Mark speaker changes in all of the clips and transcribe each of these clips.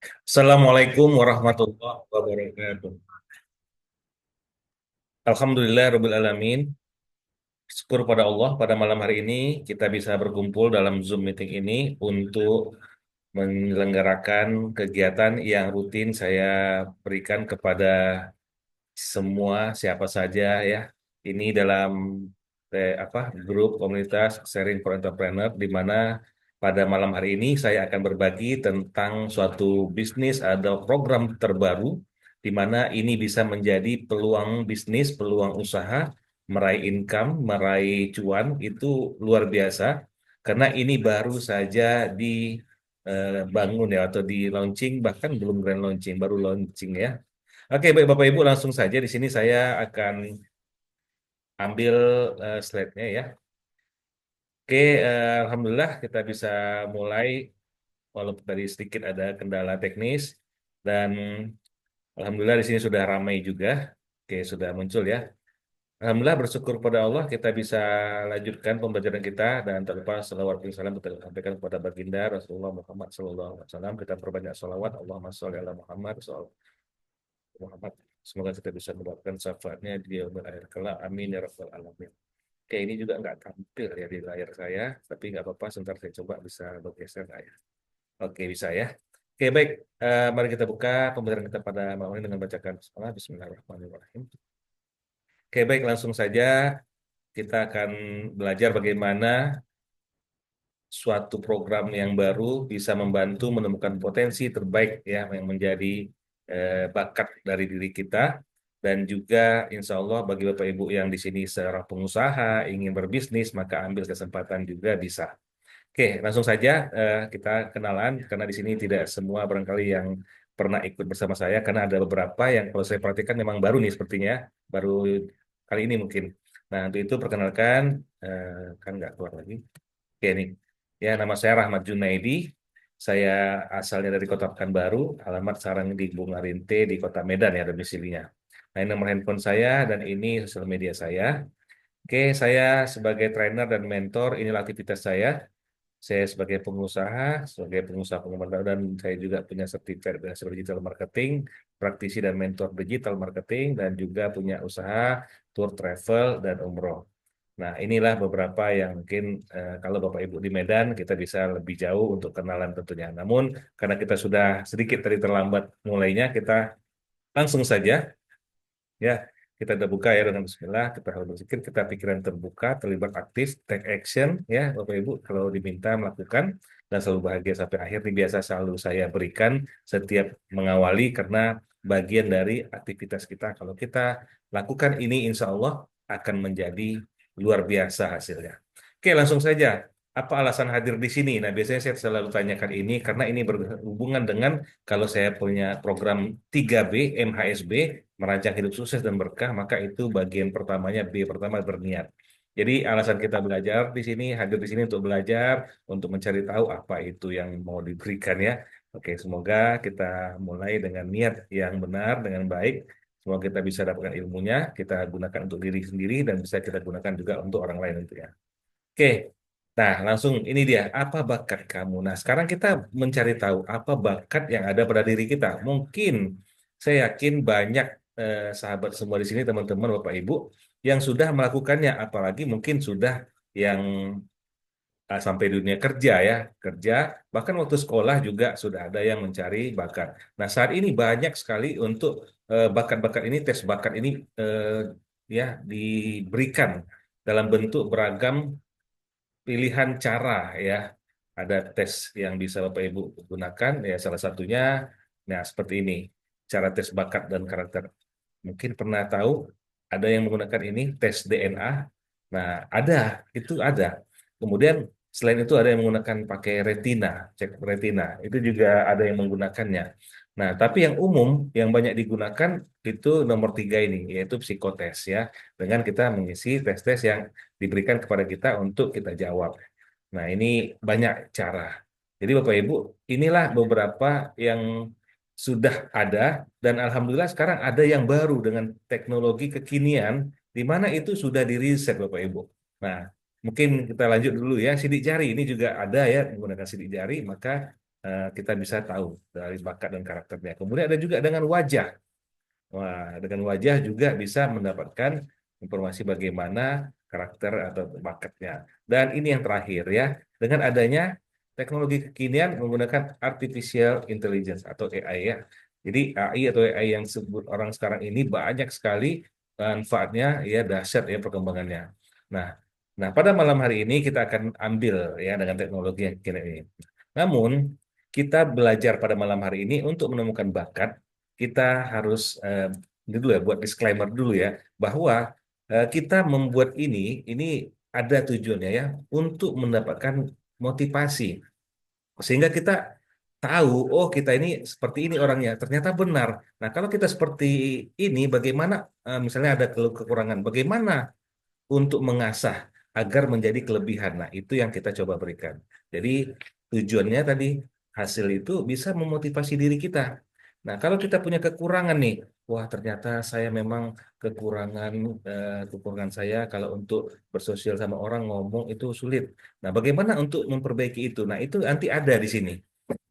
Speaker 1: Assalamualaikum warahmatullahi wabarakatuh. Alhamdulillah Rabbil Alamin. Syukur pada Allah pada malam hari ini kita bisa berkumpul dalam Zoom meeting ini untuk menyelenggarakan kegiatan yang rutin saya berikan kepada semua siapa saja ya. Ini dalam grup komunitas Sharing for Entrepreneur di mana pada malam hari ini saya akan berbagi tentang suatu bisnis atau program terbaru di mana ini bisa menjadi peluang bisnis, peluang usaha, meraih income, meraih cuan itu luar biasa karena ini baru saja dibangun ya atau di launching bahkan belum grand launching, baru launching ya. Oke, baik Bapak Ibu langsung saja di sini saya akan ambil slide-nya ya. Oke, Alhamdulillah kita bisa mulai walaupun tadi sedikit ada kendala teknis dan Alhamdulillah di sini sudah ramai juga. Oke, sudah muncul ya. Alhamdulillah bersyukur pada Allah kita bisa lanjutkan pembelajaran kita dan tak lupa salawat dan salam kita sampaikan kepada baginda Rasulullah Muhammad SAW. Kita perbanyak salawat Allahumma sholli ala Muhammad Muhammad. Semoga kita bisa mendapatkan syafaatnya di yaumil akhir kelak. Amin ya rabbal alamin. Oke, ini juga nggak tampil ya di layar saya, tapi nggak apa-apa. Sebentar saya coba bisa bergeser nggak ya. Oke, bisa ya. Oke, baik. Mari kita buka pembelajaran kita pada malam ini dengan bacakan bismillah. Bismillahirrahmanirrahim. Oke, baik. Langsung saja kita akan belajar bagaimana suatu program yang baru bisa membantu menemukan potensi terbaik ya yang menjadi bakat dari diri kita dan juga insya Allah bagi Bapak Ibu yang di sini seorang pengusaha ingin berbisnis maka ambil kesempatan juga bisa. Oke, langsung saja kita kenalan karena di sini tidak semua barangkali yang pernah ikut bersama saya karena ada beberapa yang kalau saya perhatikan memang baru nih sepertinya baru kali ini mungkin. Nah untuk itu perkenalkan kan nggak keluar lagi. Oke nih, ya nama saya Rahmat Junaidi. Saya asalnya dari Kota Pekanbaru, alamat sarang di Bunga Rinte di Kota Medan ya domisilinya. Nah ini nomor handphone saya dan ini sosial media saya. Oke, saya sebagai trainer dan mentor, inilah aktivitas saya. Saya sebagai pengusaha pengembangan dan saya juga punya sertifikat berhasil digital marketing, praktisi dan mentor digital marketing, dan juga punya usaha tour travel dan umroh. Nah, inilah beberapa yang mungkin kalau Bapak Ibu di Medan kita bisa lebih jauh untuk kenalan tentunya. Namun karena kita sudah sedikit tadi terlambat mulainya, kita langsung saja ya kita udah buka ya dengan Bismillah. Kita harus berpikir, kita pikiran terbuka, terlibat aktif, take action ya Bapak Ibu kalau diminta melakukan dan selalu bahagia sampai akhir. Ini biasa selalu saya berikan setiap mengawali karena bagian dari aktivitas kita. Kalau kita lakukan ini, insya Allah akan menjadi luar biasa hasilnya. Oke, langsung saja. Apa alasan hadir di sini? Nah, biasanya saya selalu tanyakan ini karena ini berhubungan dengan kalau saya punya program 3B, MHSB, merancang hidup sukses dan berkah, maka itu bagian pertamanya B pertama berniat. Jadi alasan kita belajar di sini, hadir di sini untuk belajar, untuk mencari tahu apa itu yang mau diberikan ya. Oke, semoga kita mulai dengan niat yang benar, dengan baik. Semoga kita bisa dapatkan ilmunya, kita gunakan untuk diri sendiri dan bisa kita gunakan juga untuk orang lain tentunya. Oke, nah langsung ini dia, apa bakat kamu? Nah sekarang kita mencari tahu apa bakat yang ada pada diri kita. Mungkin saya yakin banyak sahabat semua di sini, teman-teman, Bapak Ibu, yang sudah melakukannya, apalagi mungkin sudah yang sampai dunia kerja ya, kerja, bahkan waktu sekolah juga sudah ada yang mencari bakat. Nah saat ini banyak sekali untuk bakat-bakat ini, tes bakat ini eh, ya diberikan dalam bentuk beragam pilihan cara ya. Ada tes yang bisa Bapak Ibu gunakan ya salah satunya nah seperti ini. Cara tes bakat dan karakter. Mungkin pernah tahu ada yang menggunakan ini tes DNA. Nah, ada, itu ada. Kemudian selain itu ada yang menggunakan pakai retina, cek retina. Itu juga ada yang menggunakannya. Nah, tapi yang umum yang banyak digunakan itu nomor tiga ini, yaitu psikotes ya. Dengan kita mengisi tes-tes yang diberikan kepada kita untuk kita jawab. Nah, ini banyak cara. Jadi Bapak Ibu, inilah beberapa yang sudah ada dan alhamdulillah sekarang ada yang baru dengan teknologi kekinian di mana itu sudah diriset Bapak Ibu. Nah, mungkin kita lanjut dulu ya. Sidik jari ini juga ada ya menggunakan sidik jari, maka kita bisa tahu dari bakat dan karakternya. Kemudian ada juga dengan wajah. Wah, dengan wajah juga bisa mendapatkan informasi bagaimana karakter atau bakatnya. Dan ini yang terakhir ya, dengan adanya teknologi kekinian menggunakan artificial intelligence atau AI ya. Jadi AI atau AI yang disebut orang sekarang ini banyak sekali manfaatnya ya, dahsyat ya perkembangannya. Nah, nah pada malam hari ini kita akan ambil ya dengan teknologi yang kekinian ini. Namun kita belajar pada malam hari ini untuk menemukan bakat kita harus ini dulu ya buat disclaimer dulu ya bahwa kita membuat ini ada tujuannya ya untuk mendapatkan motivasi sehingga kita tahu oh kita ini seperti ini orangnya ternyata benar. Nah kalau kita seperti ini bagaimana misalnya ada kekurangan bagaimana untuk mengasah agar menjadi kelebihan. Nah, itu yang kita coba berikan. Jadi, tujuannya tadi hasil itu bisa memotivasi diri kita. Nah, kalau kita punya kekurangan nih, wah ternyata saya memang kekurangan kekurangan saya kalau untuk bersosial sama orang ngomong itu sulit. Nah, bagaimana untuk memperbaiki itu? Nah, itu nanti ada di sini.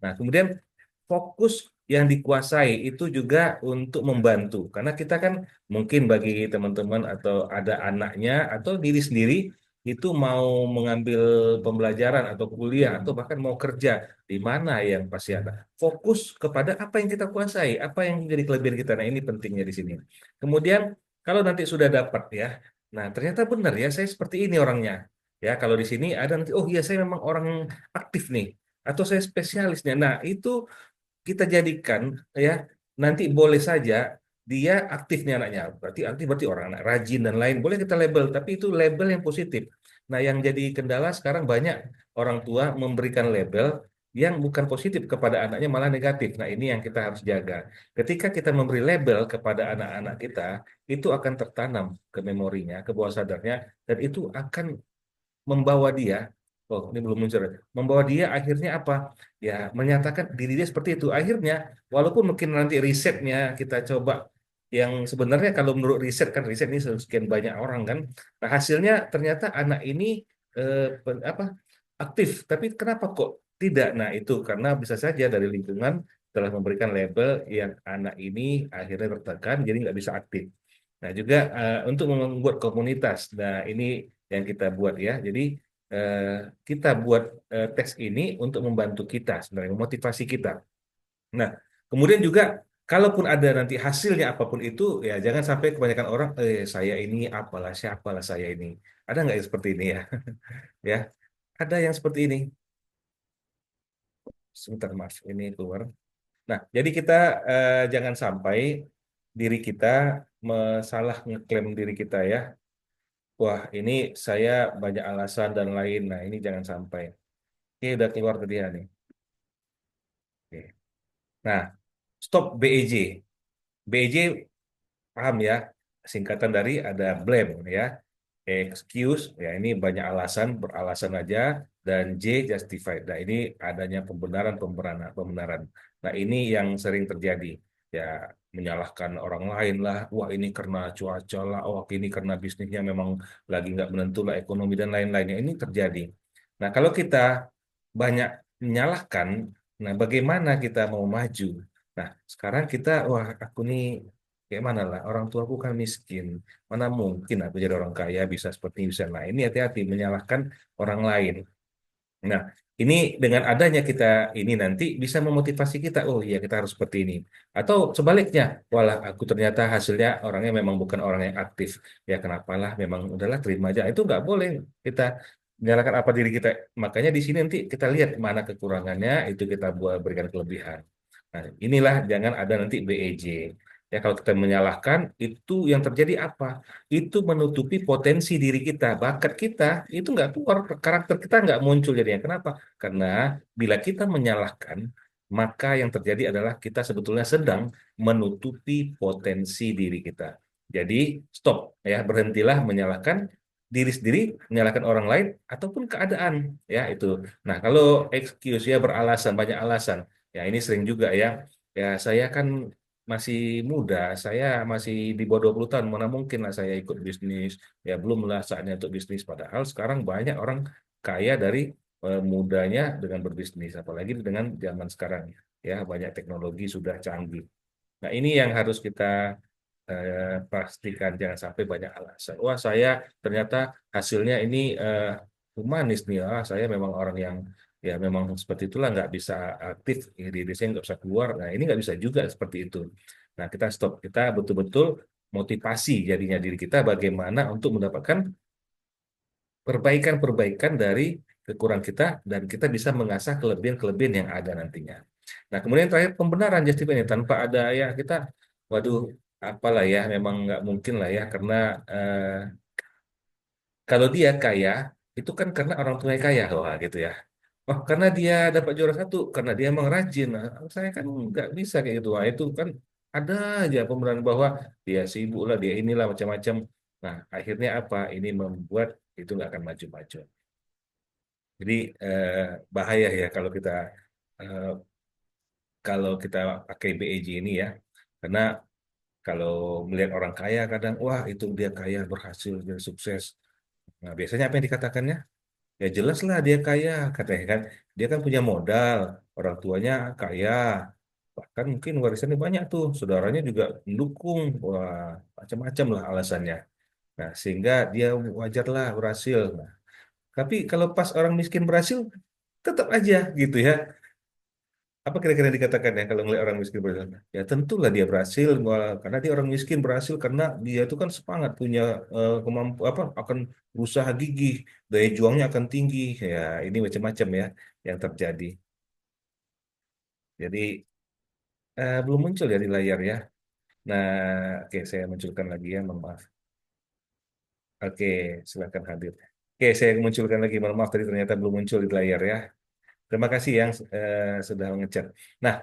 Speaker 1: Nah, kemudian fokus yang dikuasai itu juga untuk membantu. Karena kita kan mungkin bagi teman-teman atau ada anaknya atau diri sendiri itu mau mengambil pembelajaran atau kuliah atau bahkan mau kerja di mana yang pasti ada. Fokus kepada apa yang kita kuasai, apa yang menjadi kelebihan kita. Nah, ini pentingnya di sini. Kemudian kalau nanti sudah dapat ya, nah ternyata benar ya saya seperti ini orangnya. Ya, kalau di sini ada nanti, oh iya saya memang orang aktif nih, atau saya spesialisnya. Nah, itu kita jadikan ya nanti boleh saja dia aktif nih anaknya berarti aktif berarti orang anak rajin dan lain boleh kita label tapi itu label yang positif. Nah yang jadi kendala sekarang banyak orang tua memberikan label yang bukan positif kepada anaknya malah negatif. Nah ini yang kita harus jaga. Ketika kita memberi label kepada anak-anak kita itu akan tertanam ke memorinya ke bawah sadarnya dan itu akan membawa dia, oh ini belum muncul, membawa dia akhirnya apa? Ya menyatakan diri dia seperti itu. Akhirnya, walaupun mungkin nanti risetnya kita coba yang sebenarnya kalau menurut riset ini sekian banyak orang kan, nah hasilnya ternyata anak ini apa aktif, tapi kenapa kok tidak? Nah itu karena bisa saja dari lingkungan telah memberikan label yang anak ini akhirnya tertekan, jadi nggak bisa aktif. Nah, juga untuk membuat komunitas. Nah, ini yang kita buat ya. Jadi eh, kita buat tes ini untuk membantu kita sebenarnya, memotivasi kita. Nah, kemudian juga kalaupun ada nanti hasilnya apapun itu, ya jangan sampai kebanyakan orang, saya ini apalah, siapalah saya ini. Ada nggak yang seperti ini ya? Ya, ada yang seperti ini. Sebentar, Mas, ini keluar. Nah, jadi kita jangan sampai diri kita salah ngeklaim diri kita ya. Wah, ini saya banyak alasan dan lain. Nah, ini jangan sampai. Oke, udah keluar tadi ya nih. Oke. Nah, stop BEJ. BEJ paham ya? Singkatan dari ada blame ya. Excuse, ya ini banyak alasan, beralasan aja. Dan J, justified. Nah, ini adanya pembenaran. Nah, ini yang sering terjadi. Ya, menyalahkan orang lain lah. Wah, ini karena cuaca lah. Wah, ini karena bisnisnya memang lagi nggak menentu lah, ekonomi dan lain-lainnya. Ini terjadi. Nah, kalau kita banyak menyalahkan, nah bagaimana kita mau maju? Nah, sekarang kita, wah aku nih kayak mana lah, orang tuaku kan miskin, mana mungkin aku jadi orang kaya bisa seperti ini, bisa. Nah, ini hati-hati menyalahkan orang lain. Nah, ini dengan adanya kita ini nanti bisa memotivasi kita, oh iya kita harus seperti ini. Atau sebaliknya, walah aku ternyata hasilnya orangnya memang bukan orang yang aktif. Ya kenapa lah, memang udahlah terima aja. Itu nggak boleh kita menyalahkan apa diri kita. Makanya di sini nanti kita lihat mana kekurangannya, itu kita buat berikan kelebihan. Nah, inilah jangan ada nanti BEJ. Ya kalau kita menyalahkan, itu yang terjadi apa? Itu menutupi potensi diri kita, bakat kita itu nggak keluar, karakter kita nggak muncul jadinya. Kenapa? Karena bila kita menyalahkan, maka yang terjadi adalah kita sebetulnya sedang menutupi potensi diri kita. Jadi stop ya, berhentilah menyalahkan diri sendiri, menyalahkan orang lain ataupun keadaan ya itu. Nah kalau excuse ya beralasan banyak alasan, ya ini sering juga ya. Ya saya kan masih muda, saya masih di bawah 20 tahun, mana mungkin lah saya ikut bisnis, ya belum lah saatnya untuk bisnis. Padahal sekarang banyak orang kaya dari mudanya dengan berbisnis, apalagi dengan zaman sekarang ya banyak teknologi sudah canggih. Nah, ini yang harus kita pastikan, jangan sampai banyak alasan. Wah, saya ternyata hasilnya ini humanis nih. Ah, saya memang orang yang ya memang seperti itulah, nggak bisa aktif, diri saya nggak bisa keluar. Nah, ini nggak bisa juga seperti itu. Nah, kita stop. Kita betul-betul motivasi jadinya diri kita bagaimana untuk mendapatkan perbaikan-perbaikan dari kekurangan kita dan kita bisa mengasah kelebihan-kelebihan yang ada nantinya. Nah, kemudian terakhir pembenaran Justin ini tanpa ada ya kita, waduh, apalah ya, memang nggak mungkin lah ya karena eh, kalau dia kaya itu kan karena orang tuanya kaya, wah gitu ya. Oh, karena dia dapat juara satu, karena dia emang rajin. Nah, saya kan nggak bisa kayak gitu. Wah, itu kan ada aja pembenaran bahwa dia sibuk lah, dia inilah macam-macam. Nah, akhirnya apa? Ini membuat itu nggak akan maju-maju. Jadi eh, bahaya ya eh, kalau kita pakai BEJ ini ya, karena kalau melihat orang kaya kadang wah itu dia kaya berhasil dia sukses. Nah biasanya apa yang dikatakannya? Ya jelas lah dia kaya katanya kan. Dia kan punya modal, orang tuanya kaya, bahkan mungkin warisannya banyak tuh, saudaranya juga mendukung, wah macam-macam lah alasannya. Nah sehingga dia wajarlah berhasil. Nah, tapi kalau pas orang miskin berhasil tetap aja gitu ya. Apa kira-kira yang dikatakan ya kalau ngelihat orang miskin berhasil? Ya tentulah dia berhasil, karena dia orang miskin berhasil karena dia itu kan semangat punya kemampu apa akan berusaha gigih, daya juangnya akan tinggi. Ya ini macam-macam ya yang terjadi. Jadi belum muncul ya di layar ya. Nah, oke saya munculkan lagi ya, mohon maaf. Oke, silakan hadir. Oke, saya munculkan lagi, mohon maaf tadi ternyata belum muncul di layar ya. Terima kasih yang sudah mengechat. Nah,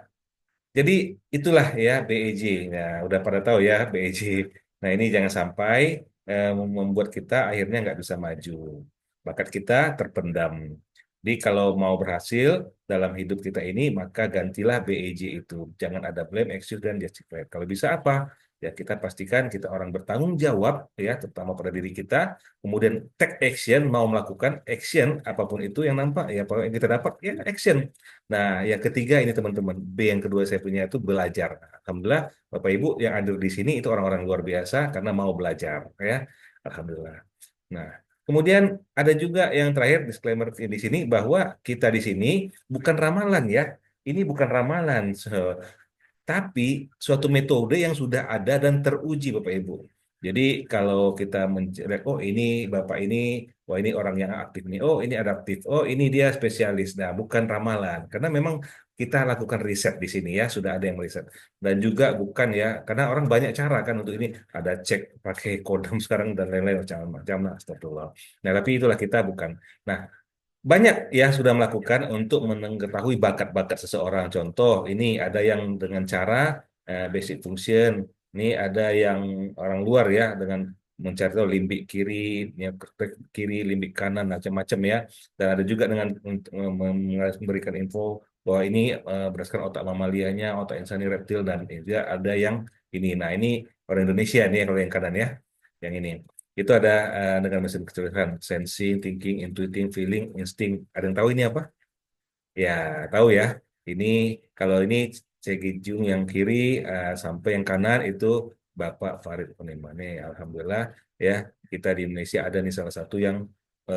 Speaker 1: jadi itulah ya BEJ. Nah, udah pada tahu ya BEJ. Nah, ini jangan sampai membuat kita akhirnya nggak bisa maju. Bakat kita terpendam. Jadi kalau mau berhasil dalam hidup kita ini, maka gantilah BEJ itu. Jangan ada blame, excuse, dan justify. Kalau bisa apa? Ya kita pastikan kita orang bertanggung jawab, ya terutama pada diri kita. Kemudian take action, mau melakukan action apapun itu yang nampak, ya apa yang kita dapat, ya action. Nah, yang ketiga ini teman-teman, B yang kedua saya punya itu belajar. Alhamdulillah, Bapak Ibu yang ada di sini itu orang-orang luar biasa karena mau belajar, ya. Alhamdulillah. Nah, kemudian ada juga yang terakhir disclaimer di sini bahwa kita di sini bukan ramalan ya. Ini bukan ramalan. Tapi suatu metode yang sudah ada dan teruji Bapak Ibu. Jadi kalau kita mencari, oh ini Bapak ini, wah ini orang yang aktif nih, oh ini adaptif, oh ini dia spesialis. Nah, bukan ramalan. Karena memang kita lakukan riset di sini ya, sudah ada yang riset. Dan juga bukan ya, karena orang banyak cara kan untuk ini. Ada cek pakai kodam sekarang dan lain-lain macam-macam. Nah, astagfirullah. Nah, tapi itulah kita bukan. Nah, banyak ya sudah melakukan untuk mengetahui bakat-bakat seseorang. Contoh, ini ada yang dengan cara basic function. Ini ada yang orang luar ya dengan mencari tahu limbik kiri, ya, kiri, limbik kanan, macam-macam ya. Dan ada juga dengan memberikan info bahwa ini berdasarkan otak mamalianya, otak insani reptil dan juga ada yang ini. Nah, ini orang Indonesia nih kalau yang kanan ya, yang ini. Itu ada dengan mesin kecerdasan, sensing, thinking, intuiting, feeling, insting. Ada yang tahu ini apa? Ya, tahu ya. Ini kalau ini Cegi Jung yang kiri sampai yang kanan itu Bapak Farid Onemane. Alhamdulillah ya kita di Indonesia ada nih salah satu yang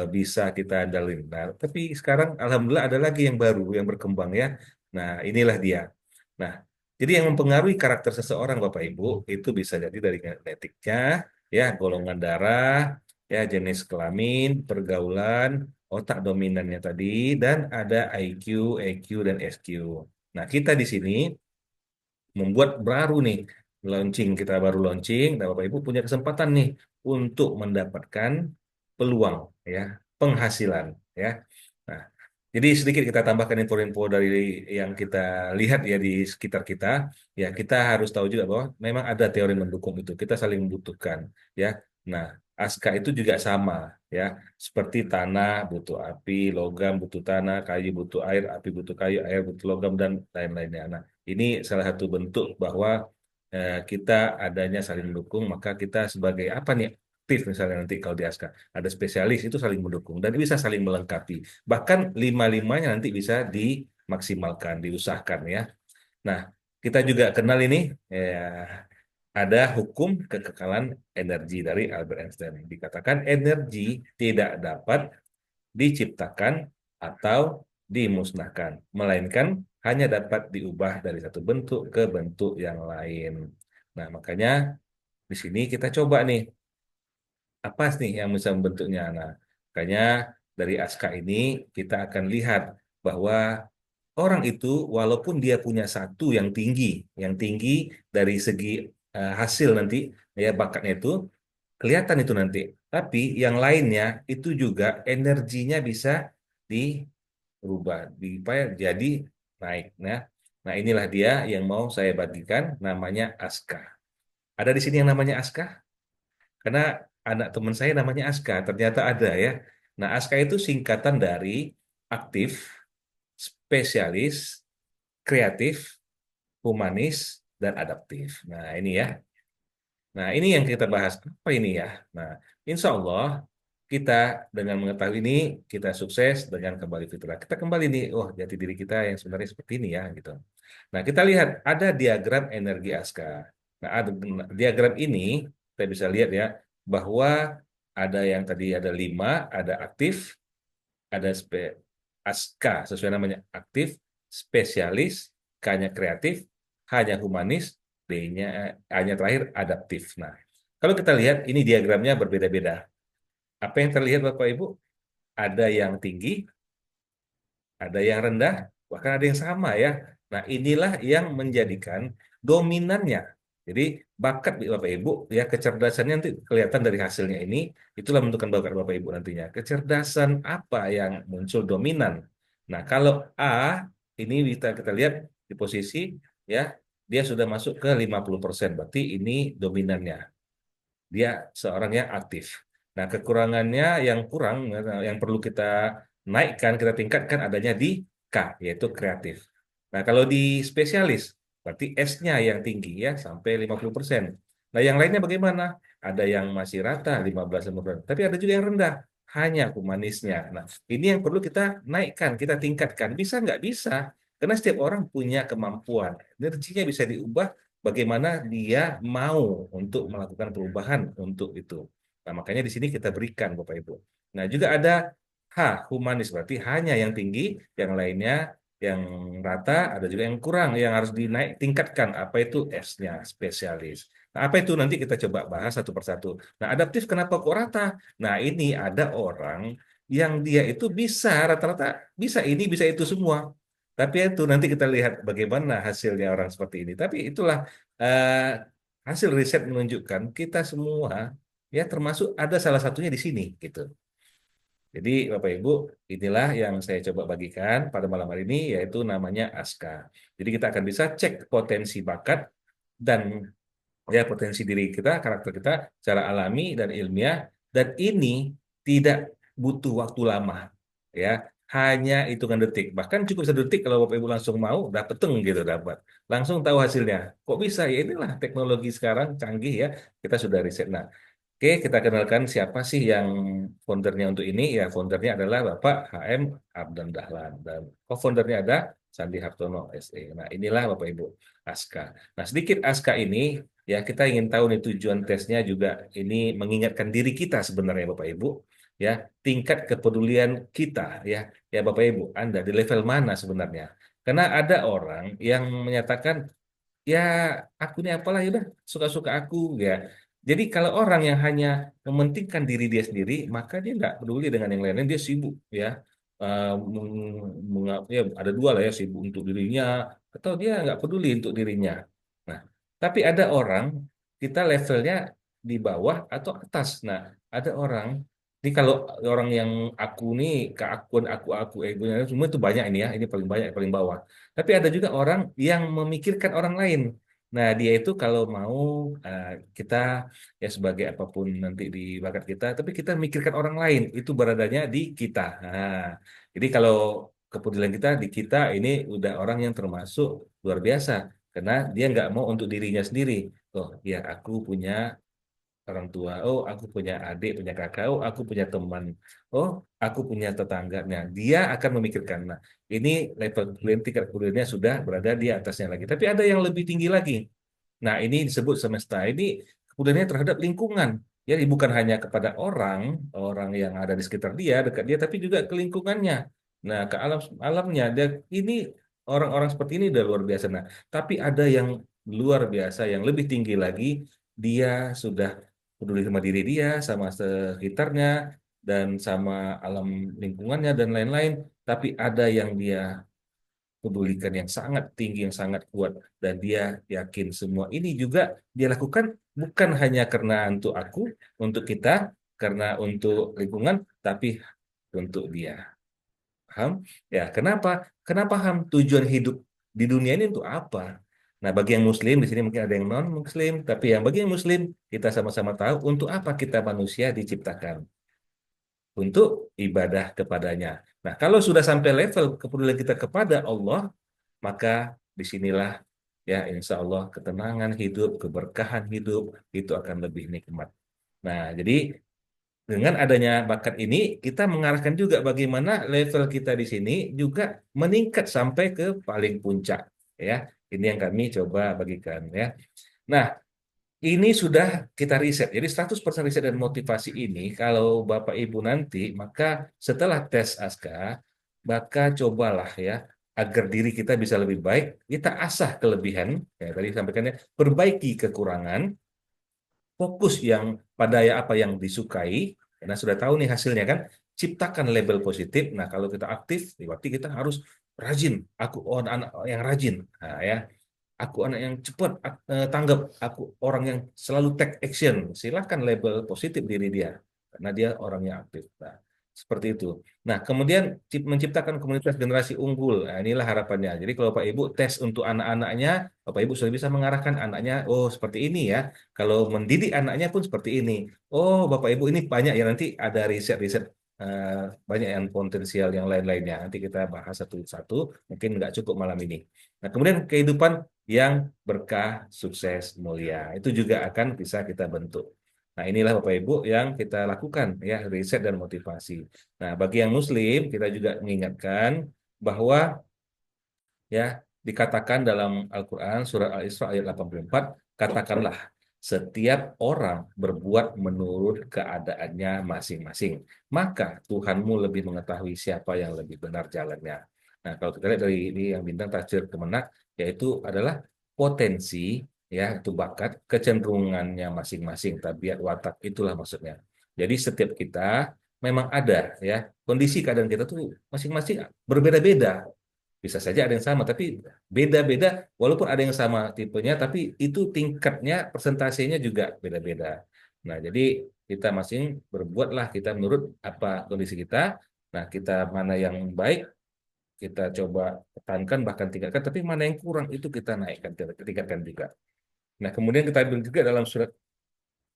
Speaker 1: bisa kita andalin. Nah, tapi sekarang Alhamdulillah ada lagi yang baru yang berkembang ya. Nah, inilah dia. Nah, jadi yang mempengaruhi karakter seseorang Bapak Ibu itu bisa jadi dari genetiknya, ya golongan darah, ya jenis kelamin, pergaulan, otak dominannya tadi, dan ada IQ, EQ, dan SQ. Nah, kita di sini membuat baru nih, launching, kita baru launching, dan Bapak Ibu punya kesempatan nih untuk mendapatkan peluang, ya, penghasilan, ya. Nah, jadi sedikit kita tambahkan info-info dari yang kita lihat ya di sekitar kita, ya kita harus tahu juga bahwa memang ada teori mendukung itu, kita saling membutuhkan, ya. Nah, ASKA itu juga sama, ya, seperti tanah butuh api, logam butuh tanah, kayu butuh air, api butuh kayu, air butuh logam dan lain-lainnya. Nah, ini salah satu bentuk bahwa kita adanya saling mendukung, maka kita sebagai apa nih? aktif misalnya nanti kalau di ASKA. Ada spesialis itu saling mendukung dan bisa saling melengkapi. Bahkan lima-limanya nanti bisa dimaksimalkan, diusahakan ya. Nah, kita juga kenal ini ya, ada hukum kekekalan energi dari Albert Einstein. Dikatakan energi tidak dapat diciptakan atau dimusnahkan, melainkan hanya dapat diubah dari satu bentuk ke bentuk yang lain. Nah, makanya di sini kita coba nih, apa nih yang bisa membentuknya. Nah, makanya dari ASKA ini kita akan lihat bahwa orang itu walaupun dia punya satu yang tinggi dari segi hasil nanti, ya bakatnya itu, kelihatan itu nanti. Tapi yang lainnya itu juga energinya bisa dirubah, jadi naik. Nah, inilah dia yang mau saya bagikan, namanya Aska. Ada di sini yang namanya Aska? Karena anak teman saya namanya Aska, ternyata ada ya. Nah, Aska itu singkatan dari aktif, spesialis, kreatif, humanis, dan adaptif. Nah, ini ya. Nah, ini yang kita bahas. Apa ini ya? Nah, insya Allah kita dengan mengetahui ini, kita sukses dengan kembali fitrah. Kita kembali nih, oh jati diri kita yang sebenarnya seperti ini ya, gitu. Nah, kita lihat ada diagram energi ASKA. Nah, diagram ini kita bisa lihat ya, bahwa ada yang tadi ada 5, ada aktif, ada ASKA sesuai namanya aktif, spesialis, K-nya kreatif, hanya humanis, D-nya A-nya terakhir adaptif. Nah, kalau kita lihat ini diagramnya berbeda-beda. Apa yang terlihat Bapak Ibu? Ada yang tinggi, ada yang rendah, bahkan ada yang sama ya. Nah, inilah yang menjadikan dominannya. Jadi bakat Bapak Ibu ya, kecerdasannya nanti kelihatan dari hasilnya ini, itulah menentukan bakat Bapak Ibu nantinya. Kecerdasan apa yang muncul dominan. Nah, kalau A ini kita lihat di posisi ya, dia sudah masuk ke 50%, berarti ini dominannya. Dia seorang yang aktif. Nah, kekurangannya yang kurang, yang perlu kita naikkan, kita tingkatkan adanya di K, yaitu kreatif. Nah, kalau di spesialis, berarti S-nya yang tinggi ya, sampai 50%. Nah, yang lainnya bagaimana? Ada yang masih rata, 15-50%. Tapi ada juga yang rendah, hanya humanisnya. Nah, ini yang perlu kita naikkan, kita tingkatkan. Bisa nggak? Bisa. Karena setiap orang punya kemampuan. Energinya bisa diubah bagaimana dia mau untuk melakukan perubahan untuk itu. Nah, makanya di sini kita berikan Bapak Ibu. Nah, juga ada H, humanis berarti hanya yang tinggi, yang lainnya yang rata, ada juga yang kurang, yang harus dinaik tingkatkan. Apa itu S-nya, spesialis. Nah, apa itu nanti kita coba bahas satu persatu. Nah, adaptif kenapa kok rata? Nah, ini ada orang yang dia itu bisa rata-rata, bisa ini, bisa itu semua. Tapi itu nanti kita lihat bagaimana hasilnya orang seperti ini. Tapi itulah eh, hasil riset menunjukkan kita semua ya termasuk ada salah satunya di sini gitu. Jadi Bapak Ibu, inilah yang saya coba bagikan pada malam hari ini yaitu namanya ASKA. Jadi kita akan bisa cek potensi bakat dan ya potensi diri kita, karakter kita secara alami dan ilmiah, dan ini tidak butuh waktu lama ya, hanya hitungan detik, bahkan cukup 1 detik kalau Bapak Ibu langsung mau udah peteng gitu, dapat langsung tahu hasilnya. Kok bisa ya, inilah teknologi sekarang canggih ya, kita sudah riset. Nah, oke, kita kenalkan siapa sih yang foundernya untuk ini. Ya, foundernya adalah Bapak HM Abdan Dahlan. Dan co-foundernya ada Sandi Hartono SE. Nah, inilah Bapak Ibu ASKA. Nah, sedikit ASKA ini, ya kita ingin tahu nih tujuan tesnya juga ini mengingatkan diri kita sebenarnya Bapak Ibu. Ya, tingkat kepedulian kita ya. Ya Bapak Ibu, Anda di level mana sebenarnya? Karena ada orang yang menyatakan ya aku ini apalah ya udah suka-suka aku ya. Jadi kalau orang yang hanya mementingkan diri dia sendiri, maka dia nggak peduli dengan yang lainnya, dia sibuk ya. Ya ada dua lah ya, sibuk untuk dirinya atau dia nggak peduli untuk dirinya. Nah, tapi ada orang kita levelnya di bawah atau atas. Nah, ada orang ini kalau orang yang aku nih keakuan aku egonya semua itu banyak ini ya, ini paling banyak paling bawah. Tapi ada juga orang yang memikirkan orang lain. Nah, dia itu kalau mau eh, kita ya sebagai apapun nanti di bakat kita, tapi kita memikirkan orang lain, itu beradanya di kita. Nah, jadi kalau kepedulian kita di kita ini udah orang yang termasuk luar biasa, karena dia nggak mau untuk dirinya sendiri. Oh, ya aku punya orang tua. Oh, aku punya adik, punya kakak. Oh, aku punya teman. Oh, aku punya tetangganya. Dia akan memikirkan. Nah, ini level kepedulian, tingkat kepeduliannya sudah berada di atasnya lagi. Tapi ada yang lebih tinggi lagi. Nah, ini disebut semesta. Ini kepeduliannya terhadap lingkungan. Jadi bukan hanya kepada orang, orang yang ada di sekitar dia, dekat dia, tapi juga ke lingkungannya. Nah, ke alamnya. Dia, ini orang-orang seperti ini udah luar biasa. Nah, tapi ada yang luar biasa, yang lebih tinggi lagi. Dia sudah peduli sama diri dia, sama sekitarnya, dan sama alam lingkungannya, dan lain-lain. Tapi ada yang dia pedulikan yang sangat tinggi, yang sangat kuat, dan dia yakin semua ini juga dia lakukan bukan hanya karena untuk aku, untuk kita, karena untuk lingkungan, tapi untuk dia. Paham? Ya, kenapa? Kenapa Ham? Tujuan hidup di dunia ini untuk apa? Nah, bagi yang Muslim di sini mungkin ada yang non-Muslim, tapi yang bagi yang Muslim kita sama-sama tahu untuk apa kita manusia diciptakan, untuk ibadah kepadanya. Nah, kalau sudah sampai level kepedulian kita kepada Allah, maka disinilah ya insya Allah ketenangan hidup, keberkahan hidup itu akan lebih nikmat. Nah, jadi dengan adanya bakat ini kita mengarahkan juga bagaimana level kita di sini juga meningkat sampai ke paling puncak ya. Ini yang kami coba bagikan ya. Nah, ini sudah kita riset. Jadi 100% riset dan motivasi ini kalau Bapak Ibu nanti maka setelah tes ASKA maka cobalah ya agar diri kita bisa lebih baik, kita asah kelebihan ya tadi sampaikannya, perbaiki kekurangan, fokus yang pada ya apa yang disukai, karena sudah tahu nih hasilnya kan, ciptakan label positif. Nah, kalau kita aktif, berarti kita harus rajin. Aku anak yang rajin. Nah, ya, aku anak yang cepat tanggap, aku orang yang selalu take action. Silahkan label positif diri dia, karena dia orangnya aktif. Nah, seperti itu. Nah, kemudian menciptakan komunitas generasi unggul. Nah, inilah harapannya. Jadi kalau Pak Ibu tes untuk anak-anaknya, Bapak Ibu sudah bisa mengarahkan anaknya, oh seperti ini ya. Kalau mendidik anaknya pun seperti ini. Oh, Bapak Ibu ini banyak ya, nanti ada riset-riset eh, banyak yang potensial yang lain-lainnya. Nanti kita bahas satu-satu, mungkin nggak cukup malam ini. Nah, kemudian kehidupan yang berkah, sukses, mulia. Itu juga akan bisa kita bentuk. Nah, inilah Bapak Ibu yang kita lakukan ya, riset dan motivasi. Nah, bagi yang Muslim, kita juga mengingatkan bahwa ya dikatakan dalam Al-Quran surat Al-Isra ayat 84, katakanlah setiap orang berbuat menurut keadaannya masing-masing. Maka Tuhanmu lebih mengetahui siapa yang lebih benar jalannya. Nah, kalau kita lihat dari ini yang bintang tafsir Kemenak, yaitu adalah potensi, ya, itu bakat, kecenderungannya masing-masing, tabiat watak, itulah maksudnya. Jadi setiap kita memang ada ya kondisi keadaan kita tuh masing-masing berbeda-beda, bisa saja ada yang sama, tapi beda-beda, walaupun ada yang sama tipenya, tapi itu tingkatnya, persentasenya juga beda-beda. Nah, jadi kita masing berbuatlah kita menurut apa kondisi kita. Nah, kita mana yang baik, kita coba tekankan, bahkan tingkatkan, tapi mana yang kurang, itu kita naikkan, kita tingkatkan juga. Nah, kemudian kita ambil juga dalam surat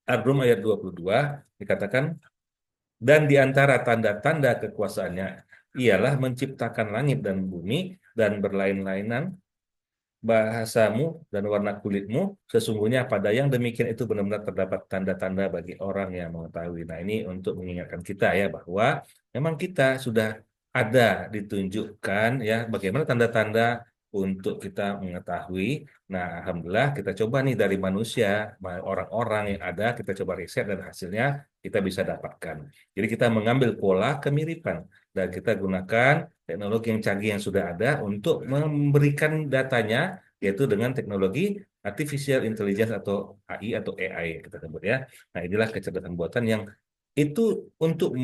Speaker 1: Ar-Rum ayat 22, dikatakan, dan di antara tanda-tanda kekuasaannya, ialah menciptakan langit dan bumi, dan berlain-lainan bahasamu dan warna kulitmu, sesungguhnya pada yang demikian itu benar-benar terdapat tanda-tanda bagi orang yang mengetahui. Nah, ini untuk mengingatkan kita ya bahwa memang kita sudah ada ditunjukkan ya bagaimana tanda-tanda untuk kita mengetahui. Nah, alhamdulillah kita coba nih dari manusia, orang-orang yang ada, kita coba riset dan hasilnya kita bisa dapatkan. Jadi kita mengambil pola kemiripan dan kita gunakan teknologi yang canggih yang sudah ada untuk memberikan datanya, yaitu dengan teknologi artificial intelligence atau AI atau AI yang kita sebut ya. Nah, inilah kecerdasan buatan yang itu untuk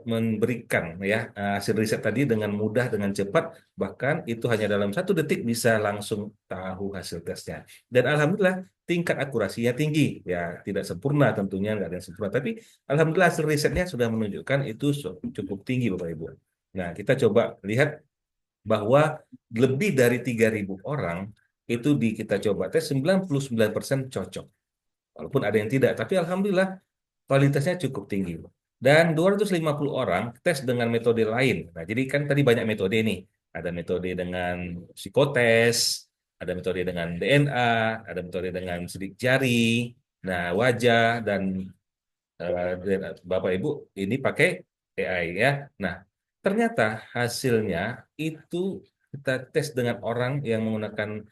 Speaker 1: memberikan ya hasil riset tadi dengan mudah, dengan cepat, bahkan itu hanya dalam 1 detik bisa langsung tahu hasil tesnya. Dan alhamdulillah tingkat akurasinya tinggi, ya tidak sempurna tentunya, nggak ada yang sempurna, tapi alhamdulillah hasil risetnya sudah menunjukkan itu cukup tinggi Bapak Ibu. Nah, kita coba lihat bahwa lebih dari 3.000 orang itu kita coba tes 99% cocok. Walaupun ada yang tidak, tapi alhamdulillah kualitasnya cukup tinggi. Dan 250 orang tes dengan metode lain. Nah, jadi kan tadi banyak metode nih. Ada metode dengan psikotes, ada metode dengan DNA, ada metode dengan sidik jari. Nah, wajah dan Bapak Ibu ini pakai AI ya. Nah, ternyata hasilnya itu kita tes dengan orang yang menggunakan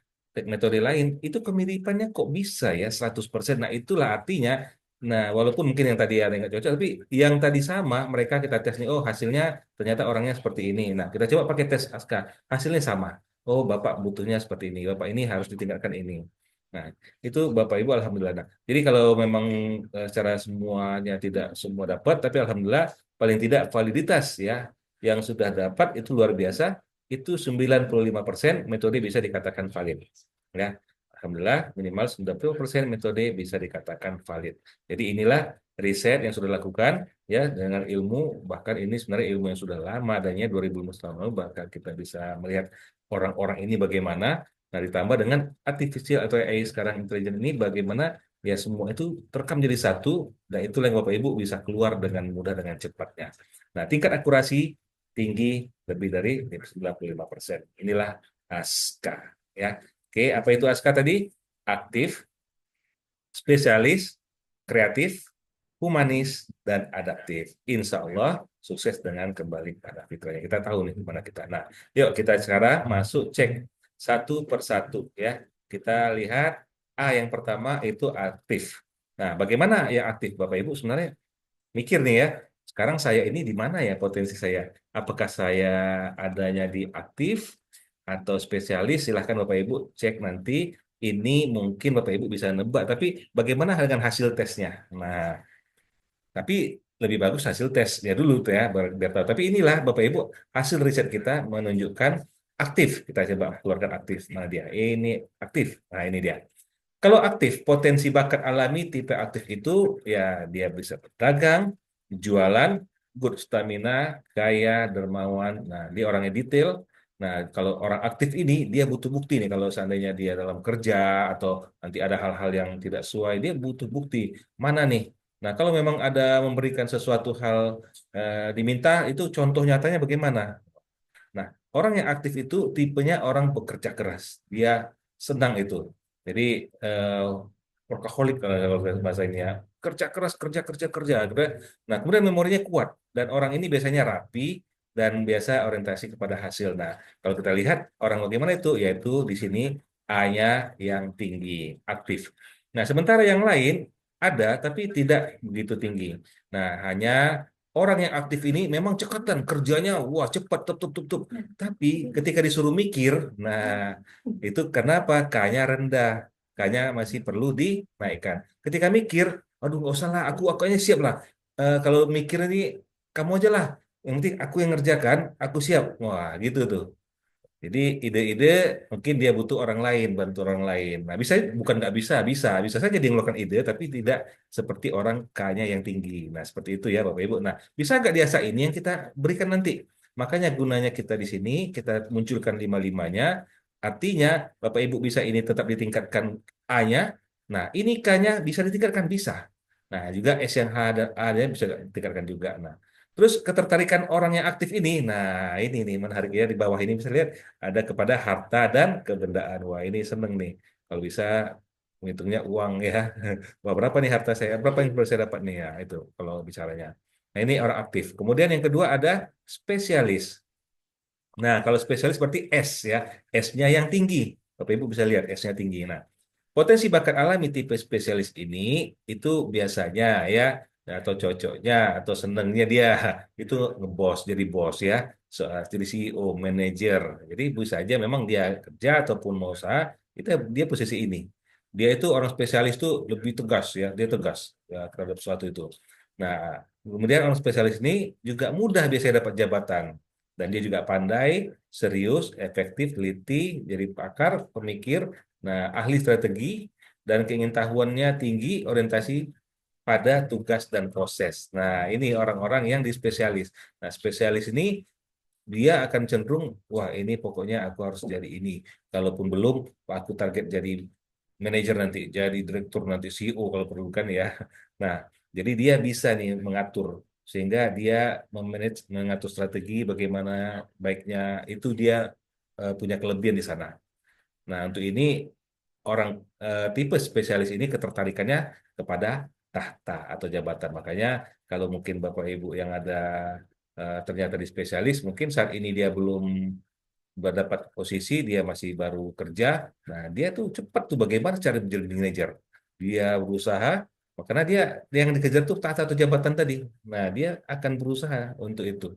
Speaker 1: metode lain, itu kemiripannya kok bisa ya 100%. Nah, itulah artinya, nah walaupun mungkin yang tadi ada yang nggak cocok, tapi yang tadi sama, mereka kita tes nih, oh hasilnya ternyata orangnya seperti ini. Nah, kita coba pakai tes ASKA, hasilnya sama. Oh, Bapak butuhnya seperti ini, Bapak ini harus ditingkatkan ini. Nah, itu Bapak Ibu Alhamdulillah. Nah, jadi kalau memang secara semuanya tidak semua dapat, tapi alhamdulillah paling tidak validitas ya yang sudah dapat itu luar biasa, itu 95% metode bisa dikatakan valid. Ya. Alhamdulillah minimal 90% metode bisa dikatakan valid. Jadi inilah riset yang sudah dilakukan ya dengan ilmu, bahkan ini sebenarnya ilmu yang sudah lama adanya 2015 tahun lalu, bahkan kita bisa melihat orang-orang ini bagaimana. Nah, ditambah dengan artificial atau AI sekarang intelijen ini bagaimana ya semua itu terekam jadi satu, dan itulah yang Bapak Ibu bisa keluar dengan mudah dengan cepatnya. Nah, tingkat akurasi tinggi lebih dari 95%. Inilah ASKA ya. Oke, apa itu ASKA tadi? Aktif, spesialis, kreatif, humanis, dan adaptif. Insya Allah sukses dengan kembali pada fitrahnya. Kita tahu nih gimana kita. Nah, yuk kita sekarang masuk cek satu persatu ya. Kita lihat yang pertama itu aktif. Nah, bagaimana yang aktif Bapak Ibu sebenarnya? Mikir nih ya, sekarang saya ini di mana ya potensi saya? Apakah saya adanya di aktif atau spesialis? Silahkan Bapak Ibu cek nanti. Ini mungkin Bapak Ibu bisa nebak, tapi bagaimana dengan hasil tesnya? Nah, tapi lebih bagus hasil tesnya dulu tuh ya, biar tahu. Tapi inilah Bapak Ibu, hasil riset kita menunjukkan aktif. Kita coba keluarkan aktif. Mana dia? Ini aktif. Nah, ini dia. Kalau aktif, potensi bakat alami tipe aktif itu ya dia bisa berdagang, jualan, good stamina, kaya, dermawan. Nah, dia orangnya detail. Nah, kalau orang aktif ini dia butuh bukti nih kalau seandainya dia dalam kerja atau nanti ada hal-hal yang tidak sesuai, dia butuh bukti. Mana nih? Nah, kalau memang ada memberikan sesuatu hal diminta, itu contoh nyatanya bagaimana? Nah, orang yang aktif itu tipenya orang bekerja keras. Dia senang itu. Jadi eh, workaholic kalau bahasa ini ya. Kerja keras, kerja, kerja, kerja. Gitu ya. Nah, kemudian memorinya kuat. Dan orang ini biasanya rapi dan biasa orientasi kepada hasil. Nah, kalau kita lihat orang bagaimana itu, yaitu di sini A-nya yang tinggi, aktif. Nah, sementara yang lain ada tapi tidak begitu tinggi. Nah, hanya orang yang aktif ini memang cekatan kerjanya, wah cepat, tup, tup, tup, tup. Tapi ketika disuruh mikir, nah itu kenapa K-nya rendah, K-nya masih perlu dinaikkan. Ketika mikir, aduh nggak usah lah, aku kayaknya siap lah. Kalau mikir ini kamu aja lah, yang penting aku yang ngerjakan, aku siap. Wah gitu tuh. Jadi ide-ide mungkin dia butuh orang lain, bantu orang lain. Nah, bisa bukan nggak bisa, bisa saja dia mengeluarkan ide, tapi tidak seperti orang K-nya yang tinggi. Nah, seperti itu ya Bapak Ibu. Nah, bisa nggak diasa ini yang kita berikan nanti? Makanya gunanya kita di sini, kita munculkan lima-limanya. Artinya Bapak Ibu bisa ini tetap ditingkatkan A-nya. Nah, ini K-nya bisa ditingkatkan, bisa. Nah, juga S yang H dan A-nya bisa ditingkatkan juga. Nah, terus ketertarikan orang yang aktif ini, nah ini nih menariknya di bawah ini bisa lihat ada kepada harta dan kebendaan. Wah, ini seneng nih. Kalau bisa menghitungnya uang ya. Wah, berapa nih harta saya? Berapa yang perlu saya dapat nih ya? Itu kalau bicaranya. Nah, ini orang aktif. Kemudian yang kedua ada spesialis. Nah, kalau spesialis berarti S ya. S-nya yang tinggi. Bapak Ibu bisa lihat S-nya tinggi. Nah, potensi bakat alami tipe spesialis ini itu biasanya ya atau cocoknya atau senengnya dia itu ngebos jadi bos ya, jadi CEO, manajer. Jadi bisa aja memang dia kerja ataupun mau usaha itu dia posisi ini. Dia itu orang spesialis tuh lebih tegas ya, dia tegas ya terhadap sesuatu itu. Nah, kemudian orang spesialis ini juga mudah biasanya dapat jabatan dan dia juga pandai, serius, efektif, teliti, jadi pakar, pemikir. Nah, ahli strategi dan keingintahuannya tinggi, orientasi pada tugas dan proses. Nah, ini orang-orang yang di spesialis. Nah, spesialis ini dia akan cenderung, wah ini pokoknya aku harus jadi ini. Kalaupun belum, aku target jadi manajer nanti, jadi direktur nanti, CEO kalau perlu kan ya. Nah, jadi dia bisa nih mengatur sehingga dia memanage, mengatur strategi bagaimana baiknya itu dia punya kelebihan di sana. Nah, untuk ini orang tipe spesialis ini ketertarikannya kepada tahta atau jabatan. Makanya kalau mungkin Bapak Ibu yang ada ternyata di spesialis, mungkin saat ini dia belum mendapat posisi, dia masih baru kerja. Nah, dia tuh cepat tuh bagaimana cara menjadi manajer. Dia berusaha, karena dia yang dikejar tuh tahta atau jabatan tadi. Nah, dia akan berusaha untuk itu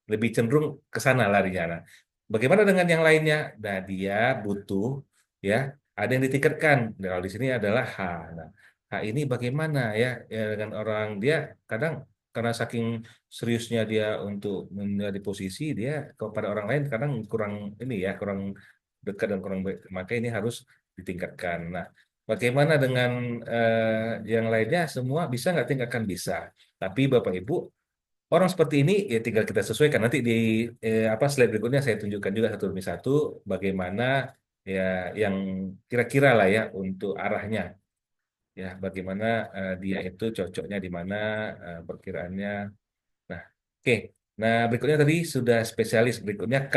Speaker 1: lebih cenderung ke sana larinya. Nah, bagaimana dengan yang lainnya? Nah, dia butuh ya ada yang ditingkatkan. Nah, kalau di sini adalah H. Nah, H ini bagaimana ya, ya dengan orang dia kadang karena saking seriusnya dia untuk menjadi posisi dia kepada orang lain kadang kurang ini ya kurang dekat dan kurang baik. Maka ini harus ditingkatkan. Nah, bagaimana dengan yang lainnya semua bisa nggak tingkatkan bisa. Tapi Bapak Ibu orang seperti ini ya tinggal kita sesuaikan. Nanti di apa slide berikutnya saya tunjukkan juga satu demi satu bagaimana ya yang kira-kira lah ya untuk arahnya ya bagaimana dia itu cocoknya di mana perkiraannya. Nah, oke. Nah, berikutnya tadi sudah spesialis berikutnya K.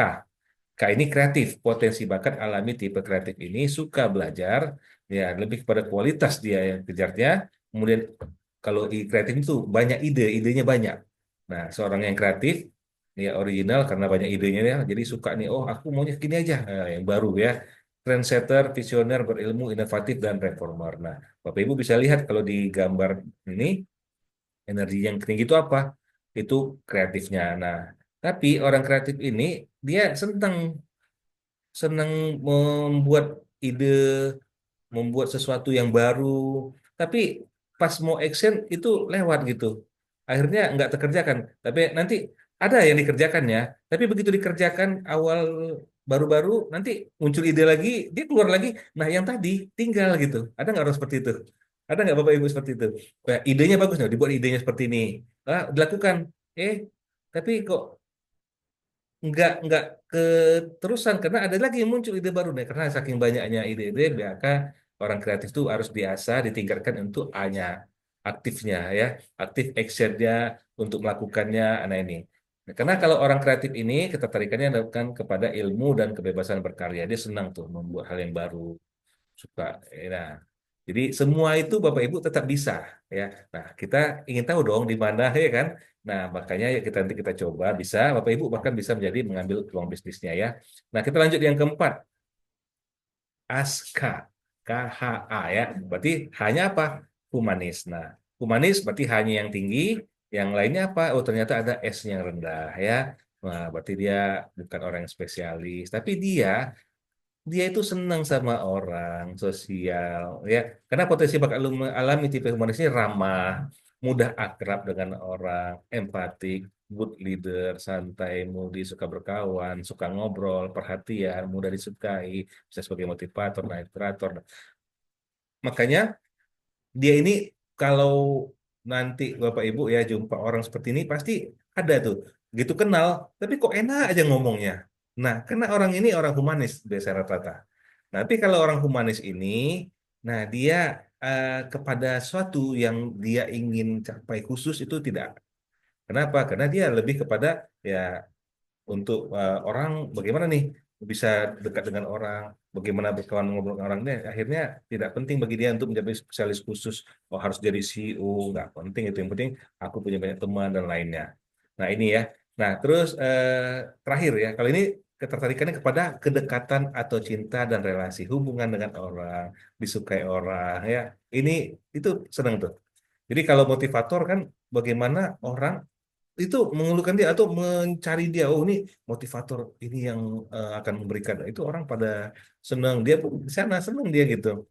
Speaker 1: K ini kreatif, potensi bakat alami tipe kreatif ini suka belajar, ya lebih kepada kualitas dia yang kejarnya. Kemudian kalau di kreatif itu banyak ide, idenya banyak. Nah, seorang yang kreatif, ya original karena banyak idenya ya, jadi suka nih, oh aku maunya gini aja, yang baru ya. Trendsetter, visioner, berilmu, inovatif, dan reformer. Nah, Bapak Ibu bisa lihat kalau di gambar ini, energi yang tinggi itu apa? Itu kreatifnya. Nah, tapi orang kreatif ini dia senang senang membuat ide, membuat sesuatu yang baru, tapi pas mau action itu lewat gitu. Akhirnya nggak terkerjakan. Tapi nanti ada yang dikerjakan ya, tapi begitu dikerjakan awal baru-baru, nanti muncul ide lagi, dia keluar lagi. Nah, yang tadi tinggal gitu. Ada nggak orang seperti itu? Ada nggak Bapak Ibu seperti itu? Kayak idenya bagus, nah, dibuat idenya seperti ini. Ah, dilakukan. Eh, tapi kok nggak keterusan karena ada lagi yang muncul ide baru nih karena saking banyaknya ide-ide maka orang kreatif itu harus biasa ditingkatkan untuk A-nya aktifnya ya aktif actionnya untuk melakukannya nah ini. Nah, karena kalau orang kreatif ini ketertarikannya bukan kepada ilmu dan kebebasan berkarya dia senang tuh membuat hal yang baru suka. Nah, jadi semua itu Bapak Ibu tetap bisa ya. Nah, kita ingin tahu dong di mana ya kan. Nah, makanya ya kita nanti kita coba bisa Bapak Ibu bahkan bisa menjadi mengambil peluang bisnisnya ya. Nah, kita lanjut yang keempat, ASKA, KHA ya. Berarti hanya apa? Humanis. Nah, humanis berarti hanya yang tinggi, yang lainnya apa? Oh, ternyata ada S-nya yang rendah ya. Nah, berarti dia bukan orang yang spesialis, tapi dia itu senang sama orang, sosial, ya. Karena potensi bakat alami tipe humanis ini ramah, mudah akrab dengan orang, empatik, good leader, santai, moody, suka berkawan, suka ngobrol, perhatian, mudah disukai, bisa sebagai motivator, nah inspirator. Makanya dia ini kalau nanti Bapak Ibu ya jumpa orang seperti ini pasti ada tuh gitu kenal tapi kok enak aja ngomongnya. Nah, karena orang ini orang humanis biasa rata-rata. Nah, tapi kalau orang humanis ini nah dia kepada suatu yang dia ingin capai khusus itu tidak. Kenapa? Karena dia lebih kepada ya untuk orang bagaimana nih bisa dekat dengan orang, bagaimana berkawan ngobrol dengan orang ini akhirnya tidak penting bagi dia untuk menjadi spesialis khusus, oh harus jadi CEO, nggak penting itu yang penting aku punya banyak teman dan lainnya. Nah ini ya, nah terus terakhir ya, kalau ini ketertarikannya kepada kedekatan atau cinta dan relasi hubungan dengan orang, disukai orang ya, ini itu senang tuh. Jadi kalau motivator kan bagaimana orang itu mengeluhkan dia atau mencari dia oh ini motivator ini yang akan memberikan itu orang pada senang dia pun di sana senang dia gitu.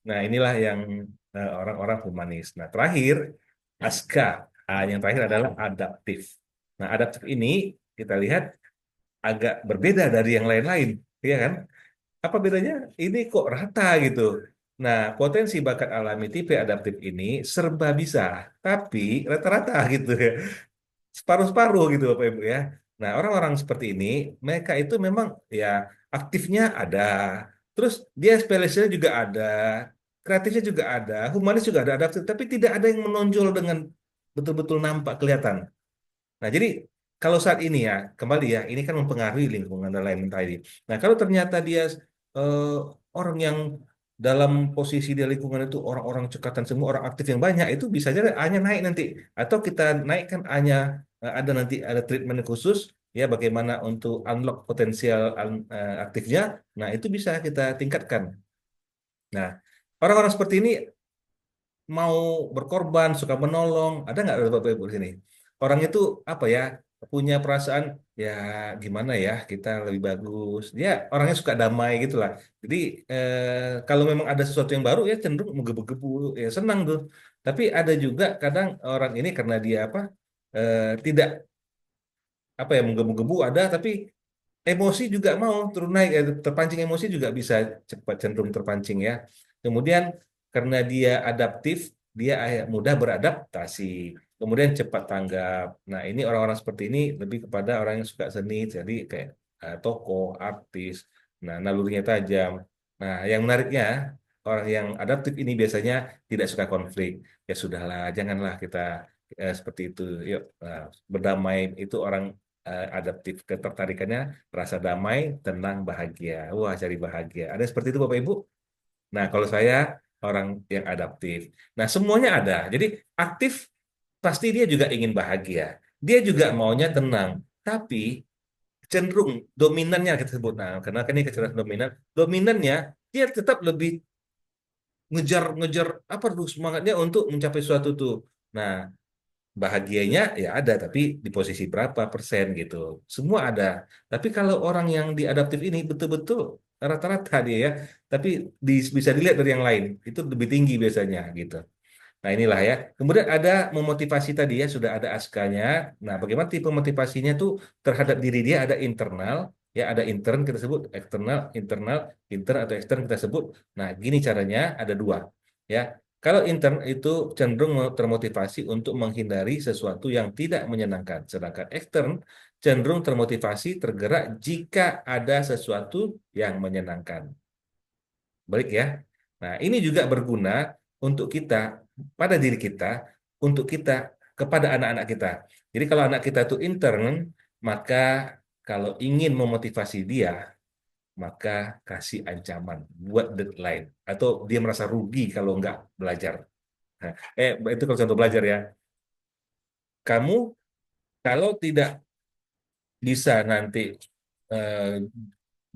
Speaker 1: Nah inilah yang orang-orang humanis. Nah terakhir ASKA. Yang terakhir adalah adaptif. Nah adaptif ini kita lihat agak berbeda dari yang lain-lain ya kan. Apa bedanya ini kok rata gitu. Nah potensi bakat alami tipe adaptif ini serba bisa tapi rata-rata gitu ya separuh-separuh gitu Bapak Ibu ya. Nah, orang-orang seperti ini, mereka itu memang ya aktifnya ada, terus dia spesialisnya juga ada, kreatifnya juga ada, humanis juga ada, adaptif, tapi tidak ada yang menonjol dengan betul-betul nampak kelihatan. Nah, jadi kalau saat ini ya, kembali ya, ini kan mempengaruhi lingkungan dan lain tadi. Nah, kalau ternyata dia eh, orang yang dalam posisi di lingkungan itu orang-orang cekatan semua, orang aktif yang banyak, itu bisa jadi A-nya naik nanti. Atau kita naikkan A-nya, ada nanti ada treatment khusus, ya bagaimana untuk unlock potensial aktifnya. Nah, itu bisa kita tingkatkan. Nah, orang-orang seperti ini mau berkorban, suka menolong, ada nggak dari Bapak Ibu di sini? Orang itu apa ya, punya perasaan ya gimana ya, kita lebih bagus. Dia orangnya suka damai gitu lah. Jadi kalau memang ada sesuatu yang baru ya cenderung menggebu-gebu, ya senang tuh. Tapi ada juga kadang orang ini karena dia apa, tidak apa ya menggebu-gebu ada, tapi emosi juga mau turun naik, terpancing emosi juga bisa cepat cenderung terpancing ya. Kemudian karena dia adaptif, dia mudah beradaptasi, kemudian cepat tanggap. Nah, ini orang-orang seperti ini lebih kepada orang yang suka seni, jadi kayak tokoh, artis. Nah, nalurinya tajam. Nah, yang menariknya orang yang adaptif ini biasanya tidak suka konflik. Ya sudahlah, janganlah kita seperti itu. Yuk, berdamai itu orang adaptif, ketertarikannya rasa damai, tenang, bahagia. Wah, cari bahagia. Ada seperti itu Bapak Ibu? Nah, kalau saya orang yang adaptif. Nah, semuanya ada. Jadi aktif pasti dia juga ingin bahagia. Dia juga maunya tenang. Tapi cenderung dominannya kita sebut. Nah, karena kan ini kecerdasan dominan. Dominannya dia tetap lebih ngejar-ngejar apa tuh semangatnya untuk mencapai suatu tuh. Nah, bahagianya ya ada, tapi di posisi berapa persen gitu. Semua ada. Tapi kalau orang yang diadaptif ini betul-betul rata-rata dia ya, tapi bisa dilihat dari yang lain, itu lebih tinggi biasanya gitu. Nah inilah ya. Kemudian ada memotivasi tadi ya, sudah ada askanya. Nah bagaimana tipe motivasinya tuh terhadap diri dia, ada internal, ya ada intern kita sebut, eksternal, internal, intern atau ekstern kita sebut. Nah gini caranya, ada dua. Ya, kalau intern itu cenderung termotivasi untuk menghindari sesuatu yang tidak menyenangkan, sedangkan ekstern cenderung termotivasi tergerak jika ada sesuatu yang menyenangkan. Baik ya. Nah, ini juga berguna untuk kita, pada diri kita, untuk kita, kepada anak-anak kita. Jadi kalau anak kita itu intern, maka kalau ingin memotivasi dia, maka kasih ancaman, buat deadline. Atau dia merasa rugi kalau nggak belajar. Nah, itu kalau contoh belajar ya. Kamu kalau tidak bisa nanti eh,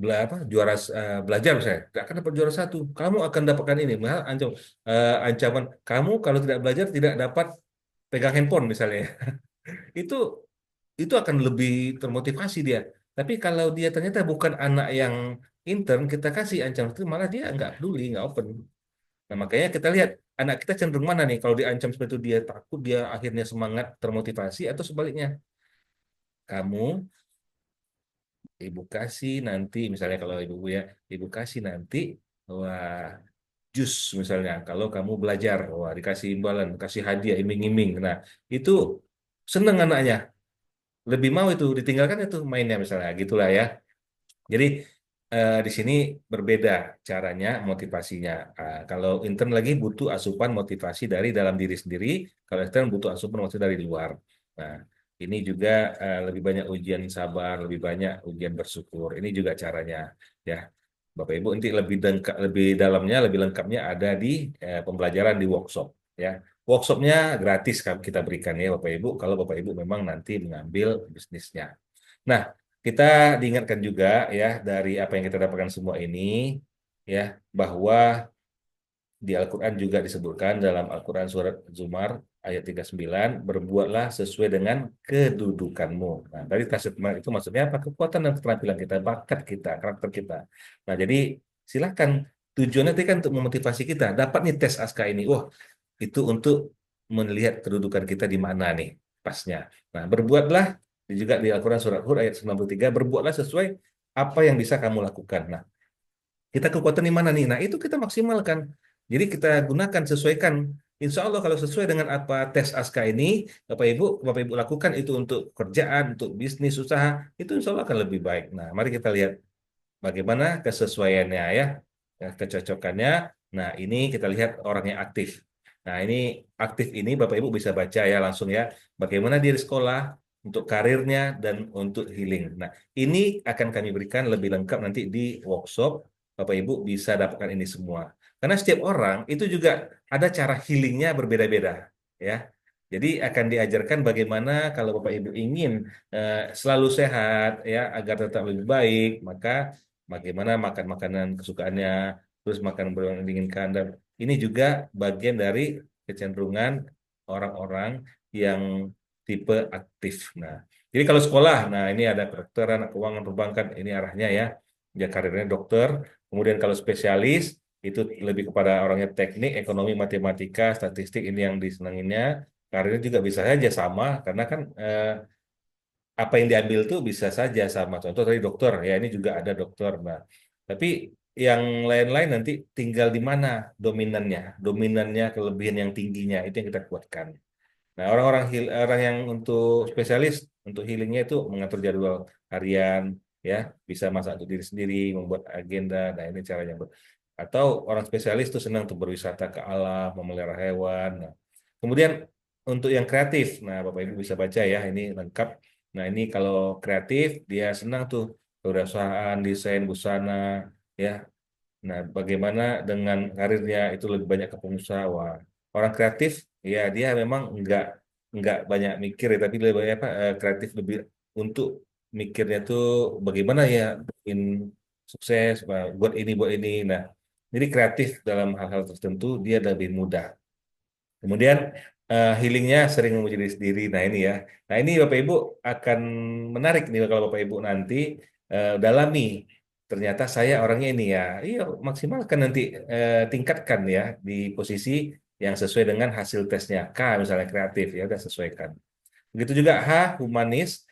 Speaker 1: juara belajar misalnya, tidak akan dapat juara satu. Kamu akan dapatkan ini, mahal ancaman kamu kalau tidak belajar tidak dapat pegang handphone misalnya. Itu itu akan lebih termotivasi dia. Tapi kalau dia ternyata bukan anak yang intern, kita kasih ancaman itu malah dia nggak peduli, nggak open. Nah, makanya kita lihat anak kita cenderung mana nih? Kalau diancam seperti itu dia takut, dia akhirnya semangat, termotivasi, atau sebaliknya. Kamu, ibu kasih nanti, misalnya kalau ibu ya, ibu kasih nanti, wah, jus misalnya. Kalau kamu belajar, wah, dikasih imbalan, kasih hadiah, iming-iming. Nah, itu seneng anaknya. Lebih mau itu, ditinggalkan itu mainnya misalnya, gitulah ya. Jadi di sini berbeda caranya motivasinya. Kalau intern lagi butuh asupan motivasi dari dalam diri sendiri, kalau extern butuh asupan motivasi dari luar. Nah, ini juga lebih banyak ujian sabar, lebih banyak ujian bersyukur. Ini juga caranya, ya. Bapak Ibu nanti lebih dalamnya, lebih lengkapnya ada di pembelajaran di workshop, ya. Workshopnya gratis kita berikan ya Bapak Ibu, kalau Bapak Ibu memang nanti mengambil bisnisnya. Nah, kita diingatkan juga ya dari apa yang kita dapatkan semua ini ya, bahwa di Al-Quran juga disebutkan dalam Al-Quran surat Zumar ayat 39, berbuatlah sesuai dengan kedudukanmu. Nah, tadi kasih itu maksudnya apa? Kekuatan dan keterampilan kita, bakat kita, karakter kita. Nah, jadi silakan, tujuannya tadi kan untuk memotivasi kita. Dapat nih tes ASKA ini. Wah, itu untuk melihat kedudukan kita di mana nih pasnya. Nah, berbuatlah juga di Al-Quran surat Hud ayat 93, berbuatlah sesuai apa yang bisa kamu lakukan. Nah, kita kekuatan di mana nih? Nah, itu kita maksimalkan. Jadi kita gunakan, sesuaikan. Insya Allah kalau sesuai dengan apa tes ASKA ini, Bapak Ibu lakukan itu untuk kerjaan, untuk bisnis, usaha, itu insya Allah akan lebih baik. Nah, mari kita lihat bagaimana kesesuaiannya ya, kecocokannya. Nah, ini kita lihat orang yang aktif. Nah, ini aktif ini Bapak Ibu bisa baca ya langsung ya, bagaimana dia di sekolah, untuk karirnya dan untuk healing. Nah, ini akan kami berikan lebih lengkap nanti di workshop Bapak Ibu bisa dapatkan ini semua. Karena setiap orang itu juga ada cara healingnya berbeda-beda, ya. Jadi akan diajarkan bagaimana kalau Bapak Ibu ingin selalu sehat, ya, agar tetap lebih baik, maka bagaimana makan makanan kesukaannya, terus makan yang diinginkan, dan ini juga bagian dari kecenderungan orang-orang yang tipe aktif. Nah, jadi kalau sekolah, nah ini ada kedokteran, keuangan, perbankan, ini arahnya ya, dia karirnya dokter. Kemudian kalau spesialis itu lebih kepada orangnya teknik, ekonomi, matematika, statistik, ini yang disenanginnya. Karirnya juga bisa saja sama, karena kan apa yang diambil tuh bisa saja sama. Contoh tadi dokter, ya ini juga ada dokter. Nah, tapi yang lain-lain nanti tinggal di mana dominannya, dominannya kelebihan yang tingginya itu yang kita kuatkan. Nah, orang yang untuk spesialis untuk healingnya itu mengatur jadwal harian, ya, bisa masak untuk diri sendiri, membuat agenda. Nah, ini caranya. Atau orang spesialis itu senang untuk berwisata ke alam, memelihara hewan. Nah, kemudian untuk yang kreatif, nah Bapak Ibu bisa baca ya, ini lengkap. Nah, ini kalau kreatif dia senang tuh kewirausahaan, desain busana, ya. Nah, bagaimana dengan karirnya itu lebih banyak ke pengusaha. Wah, orang kreatif, ya dia memang nggak banyak mikir ya, tapi lebih banyak apa kreatif lebih untuk mikirnya tuh bagaimana ya bikin sukses, buat ini. Nah, jadi kreatif dalam hal-hal tertentu dia lebih mudah. Kemudian healingnya sering memuji diri sendiri. Nah ini ya. Nah ini Bapak Ibu akan menarik nih kalau Bapak Ibu nanti dalami. Ternyata saya orangnya ini ya. Iya maksimalkan nanti tingkatkan ya di posisi yang sesuai dengan hasil tesnya. K misalnya kreatif ya udah sesuaikan. Begitu juga H, humanis.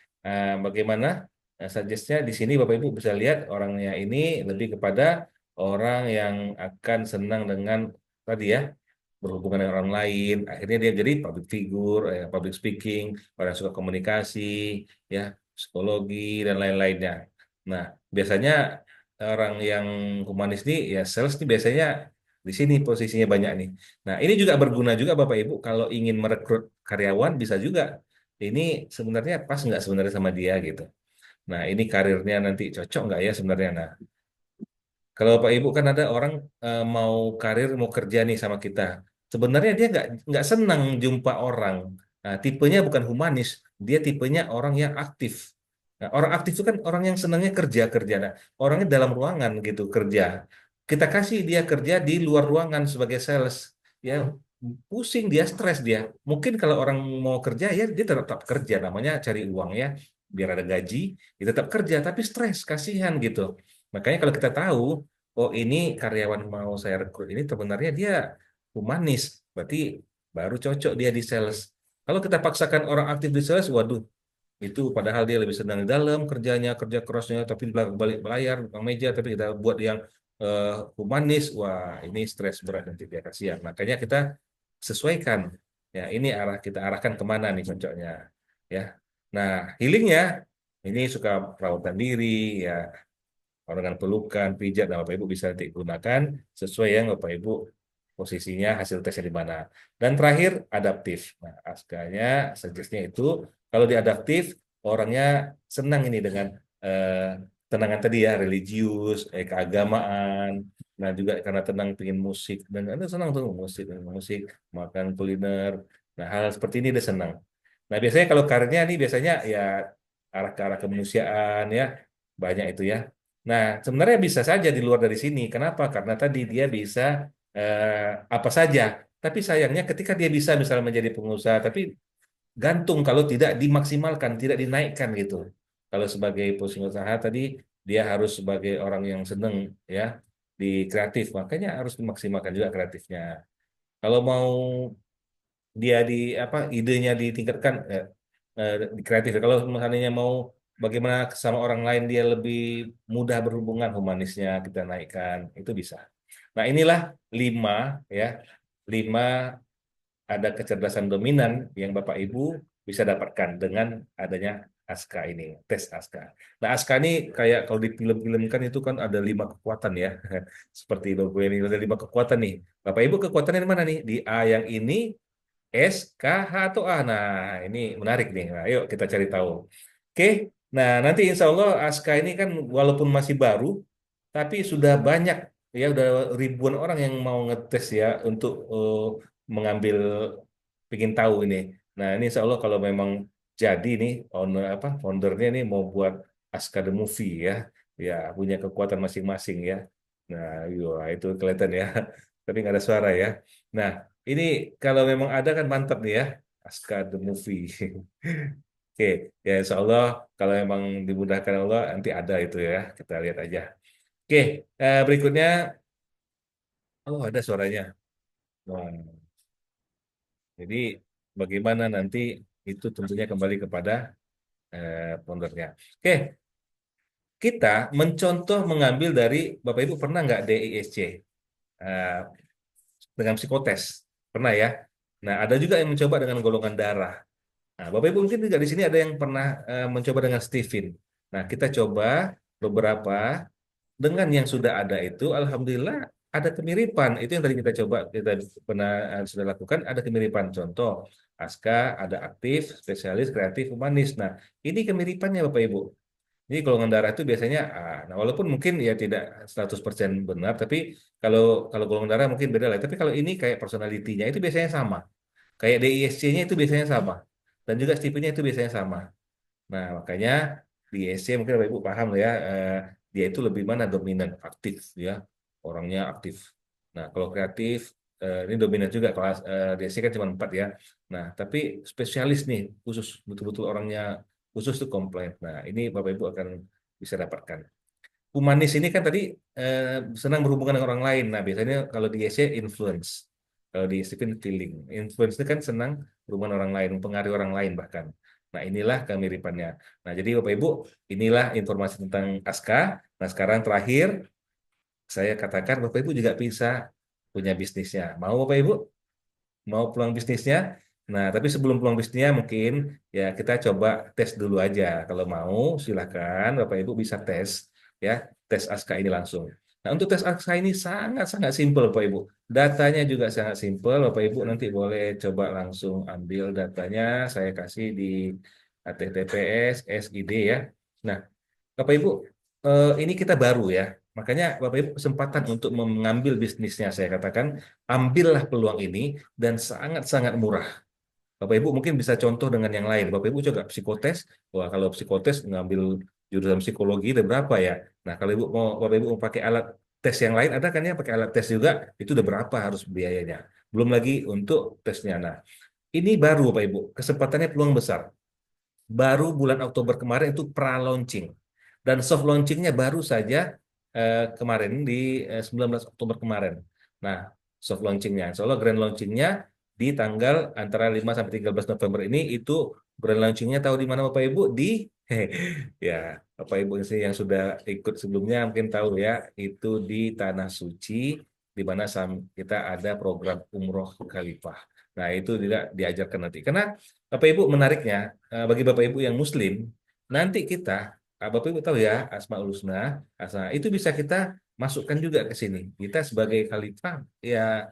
Speaker 1: Bagaimana suggest-nya di sini Bapak Ibu bisa lihat orangnya ini lebih kepada orang yang akan senang dengan tadi ya berhubungan dengan orang lain. Akhirnya dia jadi public figure, public speaking, orang yang suka komunikasi, ya psikologi dan lain-lainnya. Nah, biasanya orang yang humanis nih, ya sales nih biasanya di sini posisinya banyak nih. Nah, ini juga berguna juga Bapak Ibu kalau ingin merekrut karyawan bisa juga ini sebenarnya pas nggak sebenarnya sama dia gitu. Nah, ini karirnya nanti cocok nggak ya sebenarnya. Nah, kalau Bapak Ibu kan ada orang mau karir, mau kerja nih sama kita. Sebenarnya dia nggak senang jumpa orang. Nah, tipenya bukan humanis, dia tipenya orang yang aktif. Nah, orang aktif itu kan orang yang senangnya kerja kerja. Nah, orangnya dalam ruangan gitu kerja. Kita kasih dia kerja di luar ruangan sebagai sales, ya pusing dia, stres dia. Mungkin kalau orang mau kerja ya dia tetap kerja, namanya cari uang ya, biar ada gaji, dia tetap kerja, tapi stres, kasihan gitu. Makanya kalau kita tahu oh ini karyawan mau saya rekrut ini sebenarnya dia humanis, berarti baru cocok dia di sales. Kalau kita paksakan orang aktif di sales, waduh, itu padahal dia lebih senang di dalam kerjanya, kerja kerasnya, tapi di balik layar, belakang meja, tapi kita buat yang eh, humanis, wah ini stres berat nanti dia kasihan. Makanya kita sesuaikan, ya ini kita arahkan kemana nih cocoknya, ya. Nah, healingnya ini suka perawatan diri, ya dengan pelukan, pijat, dan Bapak Ibu bisa nanti gunakan sesuai yang Bapak Ibu posisinya hasil tesnya di mana. Dan terakhir, adaptif. Nah, askanya, suggest-nya itu, kalau di adaptif, orangnya senang ini dengan eh, tenangan tadi ya, religius, keagamaan, nah juga karena tenang pengen musik, dan ada senang tuh musik, makan kuliner, nah hal seperti ini dia senang. Nah biasanya kalau karirnya nih biasanya ya arah ke arah kemanusiaan ya, banyak itu ya. Nah, sebenarnya bisa saja di luar dari sini. Kenapa? Karena tadi dia bisa apa saja. Tapi sayangnya ketika dia bisa misalnya menjadi pengusaha, tapi gantung kalau tidak dimaksimalkan, tidak dinaikkan gitu. Kalau sebagai pengusaha tadi dia harus sebagai orang yang seneng ya di kreatif, makanya harus dimaksimalkan juga kreatifnya. Kalau mau dia di apa idenya ditingkatkan di kreatif. Kalau misalnya mau bagaimana sama orang lain dia lebih mudah berhubungan humanisnya kita naikkan itu bisa. Nah inilah lima ya lima ada kecerdasan dominan yang Bapak Ibu bisa dapatkan dengan adanya ASKA ini, tes ASKA. Nah, ASKA ini kayak kalau di film-film kan itu kan ada 5 kekuatan ya, seperti logo ini ada 5 kekuatan nih. Bapak Ibu kekuatannya di mana nih? Di A yang ini, S, K, H, atau A. Nah, ini menarik nih. Nah, yuk kita cari tahu. Oke, nah nanti insya Allah ASKA ini kan walaupun masih baru, tapi sudah banyak ya, udah ribuan orang yang mau ngetes ya untuk mengambil, ingin tahu ini. Nah, ini insya Allah kalau memang jadi nih owner apa foundernya nih mau buat Aska the Movie ya, ya punya kekuatan masing-masing ya. Nah, iya itu kelihatan ya. Tapi nggak ada suara ya. Nah, ini kalau memang ada kan mantap nih ya, Aska the Movie. Oke, ya insya Allah kalau memang dimudahkan Allah nanti ada itu ya, kita lihat aja. Oke, berikutnya, oh ada suaranya. Wah, jadi bagaimana nanti itu tentunya kembali kepada foundernya. Oke, kita mencontoh mengambil dari Bapak Ibu pernah nggak DISC eh, dengan psikotes? Pernah ya? Nah, ada juga yang mencoba dengan golongan darah. Nah, Bapak Ibu mungkin juga di sini ada yang pernah mencoba dengan Stephen. Nah, kita coba beberapa dengan yang sudah ada itu, alhamdulillah ada kemiripan. Itu yang tadi kita coba, kita pernah sudah lakukan, ada kemiripan. Contoh, Aska ada aktif, spesialis, kreatif, humanis. Nah, ini kemiripannya Bapak Ibu. Ini golongan darah itu biasanya A. Nah, walaupun mungkin ya tidak 100% benar, tapi kalau kalau golongan darah mungkin beda lah. Tapi kalau ini kayak personalitinya itu biasanya sama. Kayak DISC-nya itu biasanya sama. Dan juga Stephen-nya itu biasanya sama. Nah, makanya di ESC mungkin Bapak Ibu paham lah ya, dia itu lebih mana dominan, aktif ya, orangnya aktif. Nah, kalau kreatif, ini dominan juga, kalau di ESC kan cuma 4 ya. Nah, tapi spesialis nih, khusus, betul-betul orangnya khusus tuh komplain. Nah, ini Bapak Ibu akan bisa dapatkan. Humanis ini kan tadi senang berhubungan dengan orang lain. Nah, biasanya kalau di ESC influence. Kalau di Stephen feeling. Influence itu kan senang berhubungan dengan orang lain, mempengaruhi orang lain bahkan. Nah, inilah kemiripannya. Nah, jadi Bapak Ibu, inilah informasi tentang Aska. Nah, sekarang terakhir saya katakan Bapak Ibu juga bisa punya bisnisnya. Mau Bapak Ibu? Mau peluang bisnisnya? Nah, tapi sebelum peluang bisnisnya mungkin ya kita coba tes dulu aja. Kalau mau silakan Bapak Ibu bisa tes ya, tes Aska ini langsung. Nah, untuk tes Aska ini sangat-sangat simpel Bapak Ibu. Datanya juga sangat simpel. Bapak Ibu nanti boleh coba langsung ambil datanya, saya kasih di HTTPS SID ya. Nah, Bapak Ibu, ini kita baru ya. Makanya Bapak Ibu kesempatan untuk mengambil bisnisnya, saya katakan, ambillah peluang ini dan sangat-sangat murah. Bapak Ibu mungkin bisa contoh dengan yang lain. Bapak Ibu coba psikotes. Wah, kalau psikotes ngambil jurusan psikologi ada berapa ya? Nah, kalau Ibu mau Bapak Ibu mau pakai alat tes yang lain ada kan ya, pakai alat tes juga, itu udah berapa harus biayanya. Belum lagi untuk tesnya. Nah, ini baru Bapak Ibu, kesempatannya peluang besar. Baru bulan Oktober kemarin itu pra-launching. Dan soft launchingnya baru saja kemarin di 19 Oktober kemarin. Nah, soft launchingnya, insya Allah grand launchingnya di tanggal antara 5 sampai 13 November ini, itu grand launchingnya tahu di mana Bapak Ibu? Di ya, Bapak Ibu sih yang sudah ikut sebelumnya mungkin tahu ya, itu di Tanah Suci, di mana kita ada program Umroh Khalifah. Nah, itu tidak diajarkan nanti. Karena Bapak Ibu menariknya, bagi Bapak Ibu yang Muslim, nanti kita, Bapak Ibu tahu ya, Asmaul Husna, itu bisa kita masukkan juga ke sini. Kita sebagai khalifah ya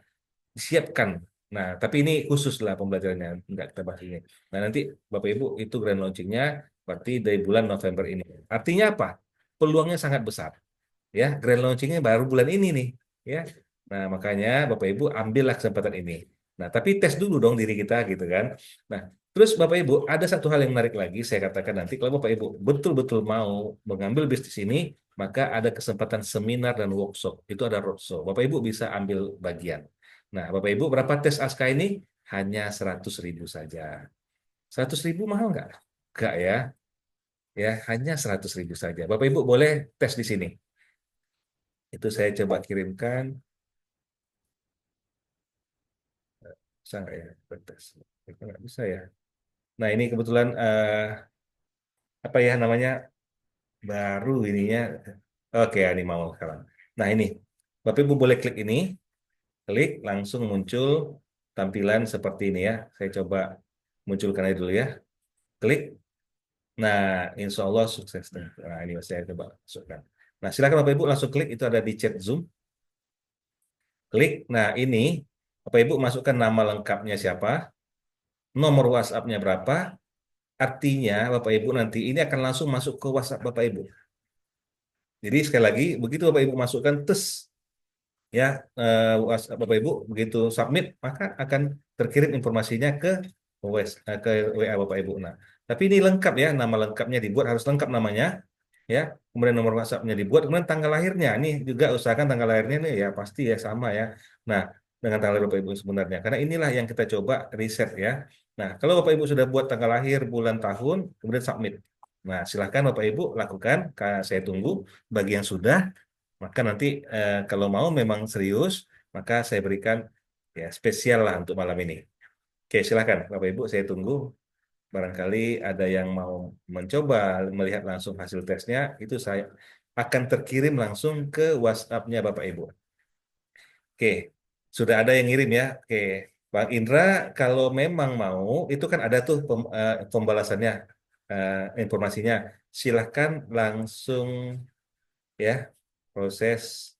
Speaker 1: disiapkan. Nah, tapi ini khusus lah pembelajarannya, enggak kita bahas ini. Nah, nanti Bapak Ibu itu grand launchingnya berarti dari bulan November ini. Artinya apa? Peluangnya sangat besar. Ya, grand launchingnya baru bulan ini nih. Ya, nah makanya Bapak Ibu ambillah kesempatan ini. Nah, tapi tes dulu dong diri kita gitu kan. Nah, terus Bapak Ibu ada satu hal yang menarik lagi saya katakan, nanti kalau Bapak Ibu betul-betul mau mengambil bisnis ini, maka ada kesempatan seminar dan workshop. Itu ada roadshow. Bapak Ibu bisa ambil bagian. Nah, Bapak Ibu berapa tes ASKA ini? Hanya 100.000 saja. 100.000 mahal nggak? Nggak ya. Ya, hanya 100.000 saja. Bapak Ibu boleh tes di sini. Itu saya coba kirimkan. Bisa nggak ya? Tes. Nggak bisa ya. Nah, ini kebetulan apa ya namanya, baru ininya. Oke, ini mau sekarang. Nah, ini. Bapak Ibu boleh klik ini. Klik, langsung muncul tampilan seperti ini ya. Saya coba munculkan aja dulu ya. Klik. Nah, insya Allah sukses. Nah, ini saya coba masukkan. Nah, silakan Bapak Ibu langsung klik. Itu ada di chat Zoom. Klik. Nah, ini Bapak Ibu masukkan nama lengkapnya siapa, nomor WhatsApp-nya berapa. Artinya Bapak Ibu nanti ini akan langsung masuk ke WhatsApp Bapak Ibu. Jadi sekali lagi, begitu Bapak Ibu masukkan tes ya Bapak Ibu begitu submit maka akan terkirim informasinya ke ke WA Bapak Ibu. Nah, tapi ini lengkap ya, nama lengkapnya dibuat harus lengkap namanya ya. Kemudian nomor WhatsApp-nya dibuat, kemudian tanggal lahirnya. Ini juga usahakan tanggal lahirnya nih ya pasti ya sama ya. Nah, dengan tanggal lahir Bapak Ibu sebenarnya. Karena inilah yang kita coba riset ya. Nah, kalau Bapak Ibu sudah buat tanggal lahir, bulan, tahun, kemudian submit. Nah, silahkan Bapak Ibu lakukan. Saya tunggu bagi yang sudah. Maka nanti kalau mau memang serius, maka saya berikan ya spesial lah untuk malam ini. Oke, silakan Bapak Ibu, saya tunggu. Barangkali ada yang mau mencoba melihat langsung hasil tesnya, itu saya akan terkirim langsung ke WhatsApp-nya Bapak Ibu. Oke, sudah ada yang ngirim ya. Oke, Bang Indra, kalau memang mau, itu kan ada tuh pembalasannya, informasinya. Silahkan langsung ya proses.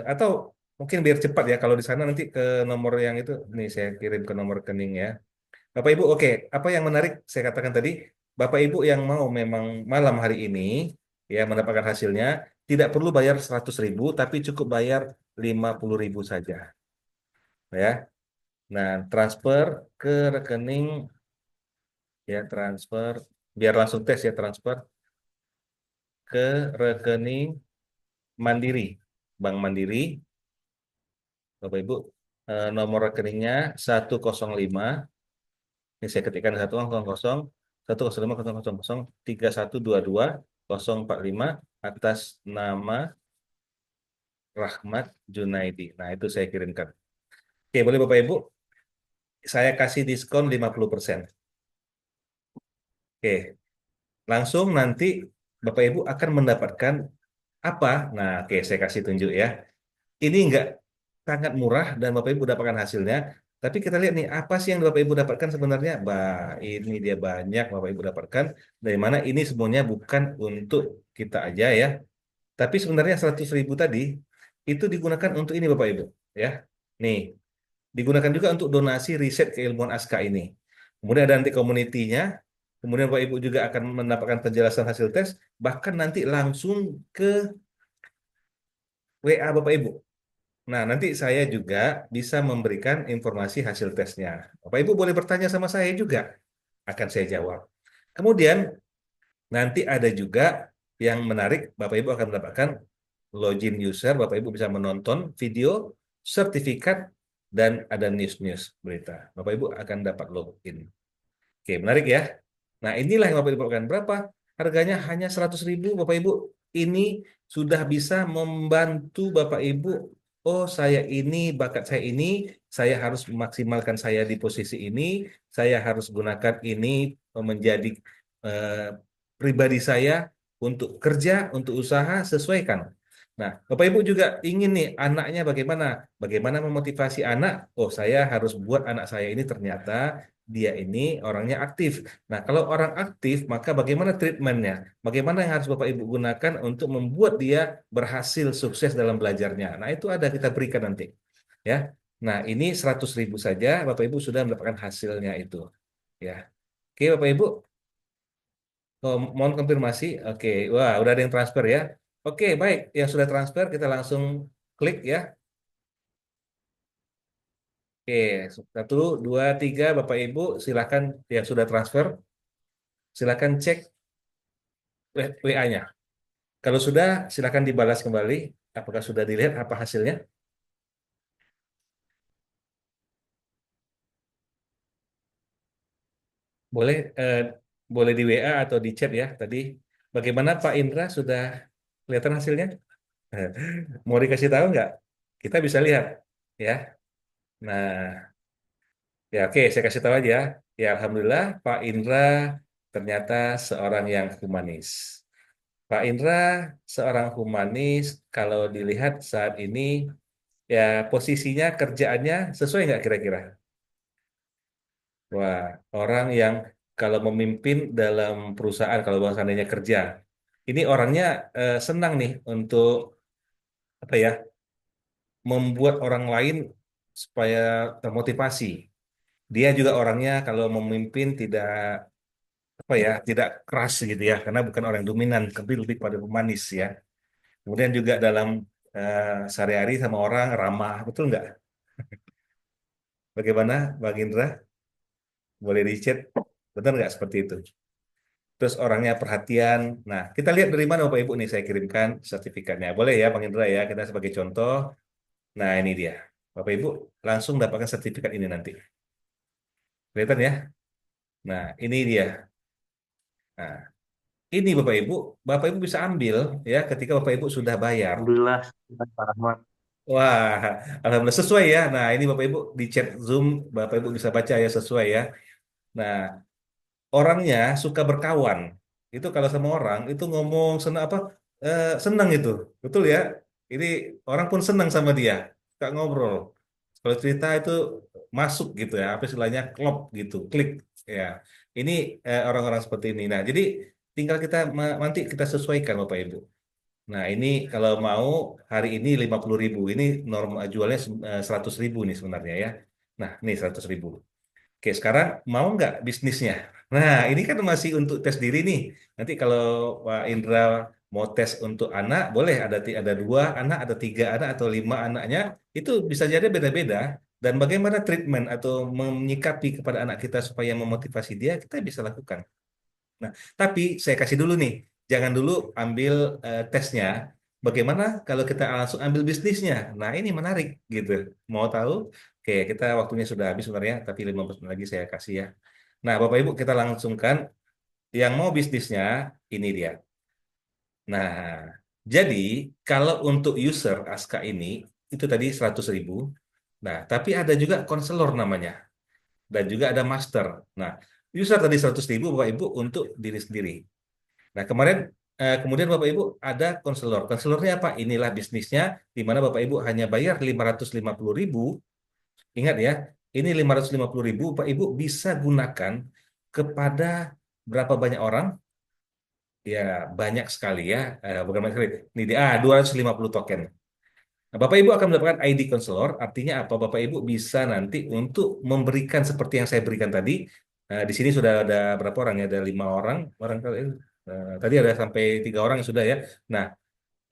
Speaker 1: Atau mungkin biar cepat ya kalau di sana nanti ke nomor yang itu nih saya kirim ke nomor rekening ya. Bapak Ibu, oke. Apa yang menarik saya katakan tadi, Bapak Ibu yang mau memang malam hari ini ya mendapatkan hasilnya tidak perlu bayar 100.000 tapi cukup bayar 50.000 saja ya. Nah, transfer ke rekening ya transfer biar langsung tes ya transfer ke rekening Mandiri. Bank Mandiri, Bapak Ibu, nomor rekeningnya 105. Ini saya ketikkan 10031500031dua dua 045 Rahmat Junaidi. Nah, itu saya kirimkan. Oke, boleh Bapak Ibu, saya kasih diskon 50%. Oke, langsung nanti Bapak Ibu akan mendapatkan apa? Nah, oke, saya kasih tunjuk ya. Ini enggak sangat murah dan Bapak Ibu dapatkan hasilnya. Tapi kita lihat nih, apa sih yang Bapak Ibu dapatkan sebenarnya? Bah, ini dia banyak Bapak Ibu dapatkan. Dari mana ini semuanya bukan untuk kita aja ya. Tapi sebenarnya 100.000 tadi itu digunakan untuk ini Bapak Ibu. Ya, nih digunakan juga untuk donasi riset keilmuan ASKA ini. Kemudian ada nanti komunitinya. Kemudian Bapak Ibu juga akan mendapatkan penjelasan hasil tes. Bahkan nanti langsung ke WA Bapak Ibu. Nah, nanti saya juga bisa memberikan informasi hasil tesnya. Bapak Ibu boleh bertanya sama saya juga, akan saya jawab. Kemudian nanti ada juga yang menarik, Bapak Ibu akan mendapatkan login user, Bapak Ibu bisa menonton video, sertifikat, dan ada news-news berita. Bapak Ibu akan dapat login. Oke, menarik ya. Nah, inilah yang Bapak Ibu dapatkan. Berapa? Harganya hanya 100.000, Bapak Ibu. Ini sudah bisa membantu Bapak Ibu. Oh, saya ini, bakat saya harus memaksimalkan saya di posisi ini, saya harus gunakan ini menjadi eh, pribadi saya untuk kerja, untuk usaha, sesuaikan. Nah, Bapak Ibu juga ingin nih anaknya bagaimana? Bagaimana memotivasi anak? Oh, saya harus buat anak saya ini ternyata dia ini orangnya aktif. Nah, kalau orang aktif, maka bagaimana treatmentnya? Bagaimana yang harus Bapak Ibu gunakan untuk membuat dia berhasil sukses dalam belajarnya? Nah, itu ada kita berikan nanti. Ya. Nah, ini 100.000 saja, Bapak Ibu sudah mendapatkan hasilnya itu. Ya. Oke, Bapak Ibu, mohon konfirmasi. Oke, wah, udah ada yang transfer ya. Oke, baik. Yang sudah transfer, kita langsung klik ya. Oke, satu, dua, tiga, Bapak Ibu, silakan yang sudah transfer, silakan cek WA-nya. Kalau sudah, silakan dibalas kembali. Apakah sudah dilihat apa hasilnya? Boleh, boleh di WA atau di chat ya. Tadi, bagaimana Pak Indra sudah kelihatan hasilnya? Mau dikasih tahu nggak? Kita bisa lihat, ya. Nah, ya oke, saya kasih tahu aja. Ya, Alhamdulillah, Pak Indra ternyata seorang yang humanis. Pak Indra seorang humanis. Kalau dilihat saat ini, ya posisinya kerjaannya sesuai nggak kira-kira? Wah, orang yang kalau memimpin dalam perusahaan, kalau seandainya kerja, ini orangnya senang nih untuk apa ya, membuat orang lain supaya termotivasi. Dia juga orangnya kalau memimpin tidak apa ya, tidak keras gitu ya, karena bukan orang dominan, tapi lebih pada pemanis ya. Kemudian juga dalam sehari-hari sama orang ramah, betul nggak? Bagaimana, Bang Indra? Boleh dicet, benar nggak seperti itu? Terus orangnya perhatian. Nah, kita lihat dari mana Bapak Ibu nih, saya kirimkan sertifikatnya. Boleh ya, Bang Indra ya, kita sebagai contoh. Nah, ini dia. Bapak Ibu langsung dapatkan sertifikat ini nanti. Kelihatan ya? Nah, ini dia. Nah, ini Bapak Ibu bisa ambil ya ketika Bapak Ibu sudah bayar.
Speaker 2: Alhamdulillah, Pak Rahmat.
Speaker 1: Wah, alhamdulillah sesuai ya. Nah, ini Bapak Ibu di chat Zoom, Bapak Ibu bisa baca ya sesuai ya. Nah, orangnya suka berkawan. Itu kalau sama orang itu ngomong senang apa? Senang itu, betul ya. Ini orang pun senang sama dia, suka ngobrol. Kalau cerita itu masuk gitu ya, apa istilahnya klop gitu, klik ya. Ini orang-orang seperti ini. Nah, jadi tinggal kita nanti kita sesuaikan Bapak Ibu. Nah, ini kalau mau hari ini 50.000, ini normal jualnya 100.000 nih sebenarnya ya. Nah, ini 100.000. Oke, sekarang mau nggak bisnisnya? Nah, ini kan masih untuk tes diri nih. Nanti kalau Pak Indra mau tes untuk anak, boleh ada 2 anak, ada 3 anak, atau 5 anaknya. Itu bisa jadi beda-beda. Dan bagaimana treatment atau menyikapi kepada anak kita supaya memotivasi dia, kita bisa lakukan. Nah, tapi saya kasih dulu nih, jangan dulu ambil tesnya. Bagaimana kalau kita langsung ambil bisnisnya? Nah, ini menarik gitu. Mau tahu? Oke, kita waktunya sudah habis sebenarnya, tapi 15 menit lagi saya kasih ya. Nah, Bapak Ibu kita langsungkan yang mau bisnisnya ini dia. Nah, jadi kalau untuk user Aska ini itu tadi 100.000. Nah, tapi ada juga konselor namanya dan juga ada master. Nah, user tadi 100.000 Bapak Ibu untuk diri sendiri. Nah, kemudian Bapak Ibu ada konselor. Konselornya apa? Inilah bisnisnya di mana Bapak Ibu hanya bayar 550.000. Ingat ya, ini 550.000 Bapak Ibu bisa gunakan kepada berapa banyak orang? Ya, banyak sekali ya. Bukan banyak sekali. Ini dia, 250 token. Nah, Bapak Ibu akan mendapatkan ID konselor, artinya apa? Bapak Ibu bisa nanti untuk memberikan seperti yang saya berikan tadi. Di sini sudah ada berapa orang ya? Ada 5 orang, kali. Tadi ada sampai 3 orang yang sudah ya. Nah,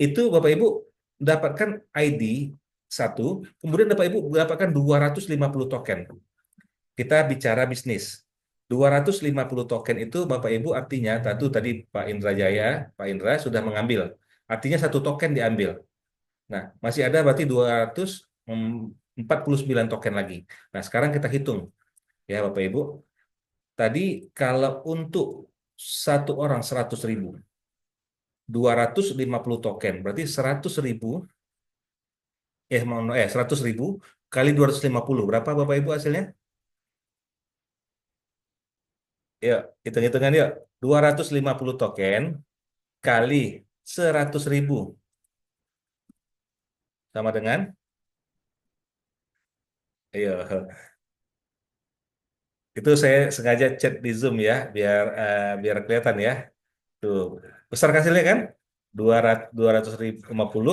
Speaker 1: itu Bapak Ibu dapatkan ID satu, kemudian Bapak Ibu mendapatkan 250 token. Kita bicara bisnis. 250 token itu Bapak Ibu artinya, tadi Pak Indra Jaya, Pak Indra sudah mengambil. Artinya satu token diambil. Nah, masih ada berarti 249 token lagi. Nah, sekarang kita hitung ya Bapak Ibu. Tadi kalau untuk satu orang 100.000, 250 token, berarti 100.000, 100.000 kali 250. Berapa Bapak Ibu hasilnya? Yuk, hitung-hitungan yuk. 250 token kali 100.000 sama dengan, ayo, itu saya sengaja chat di Zoom ya, biar kelihatan ya. Tuh, besar hasilnya kan? 250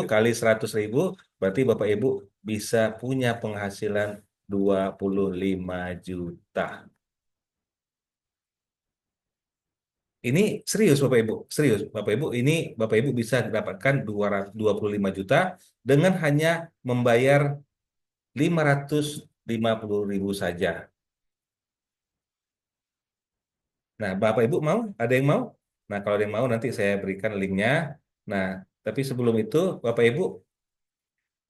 Speaker 1: kali 100.000, berarti Bapak Ibu bisa punya penghasilan 25 juta. Ini serius Bapak Ibu, serius Bapak Ibu, ini Bapak Ibu bisa dapatkan 225 juta dengan hanya membayar 550.000 saja. Nah, Bapak Ibu mau? Ada yang mau? Nah, kalau ada yang mau nanti saya berikan linknya. Nah, tapi sebelum itu Bapak Ibu,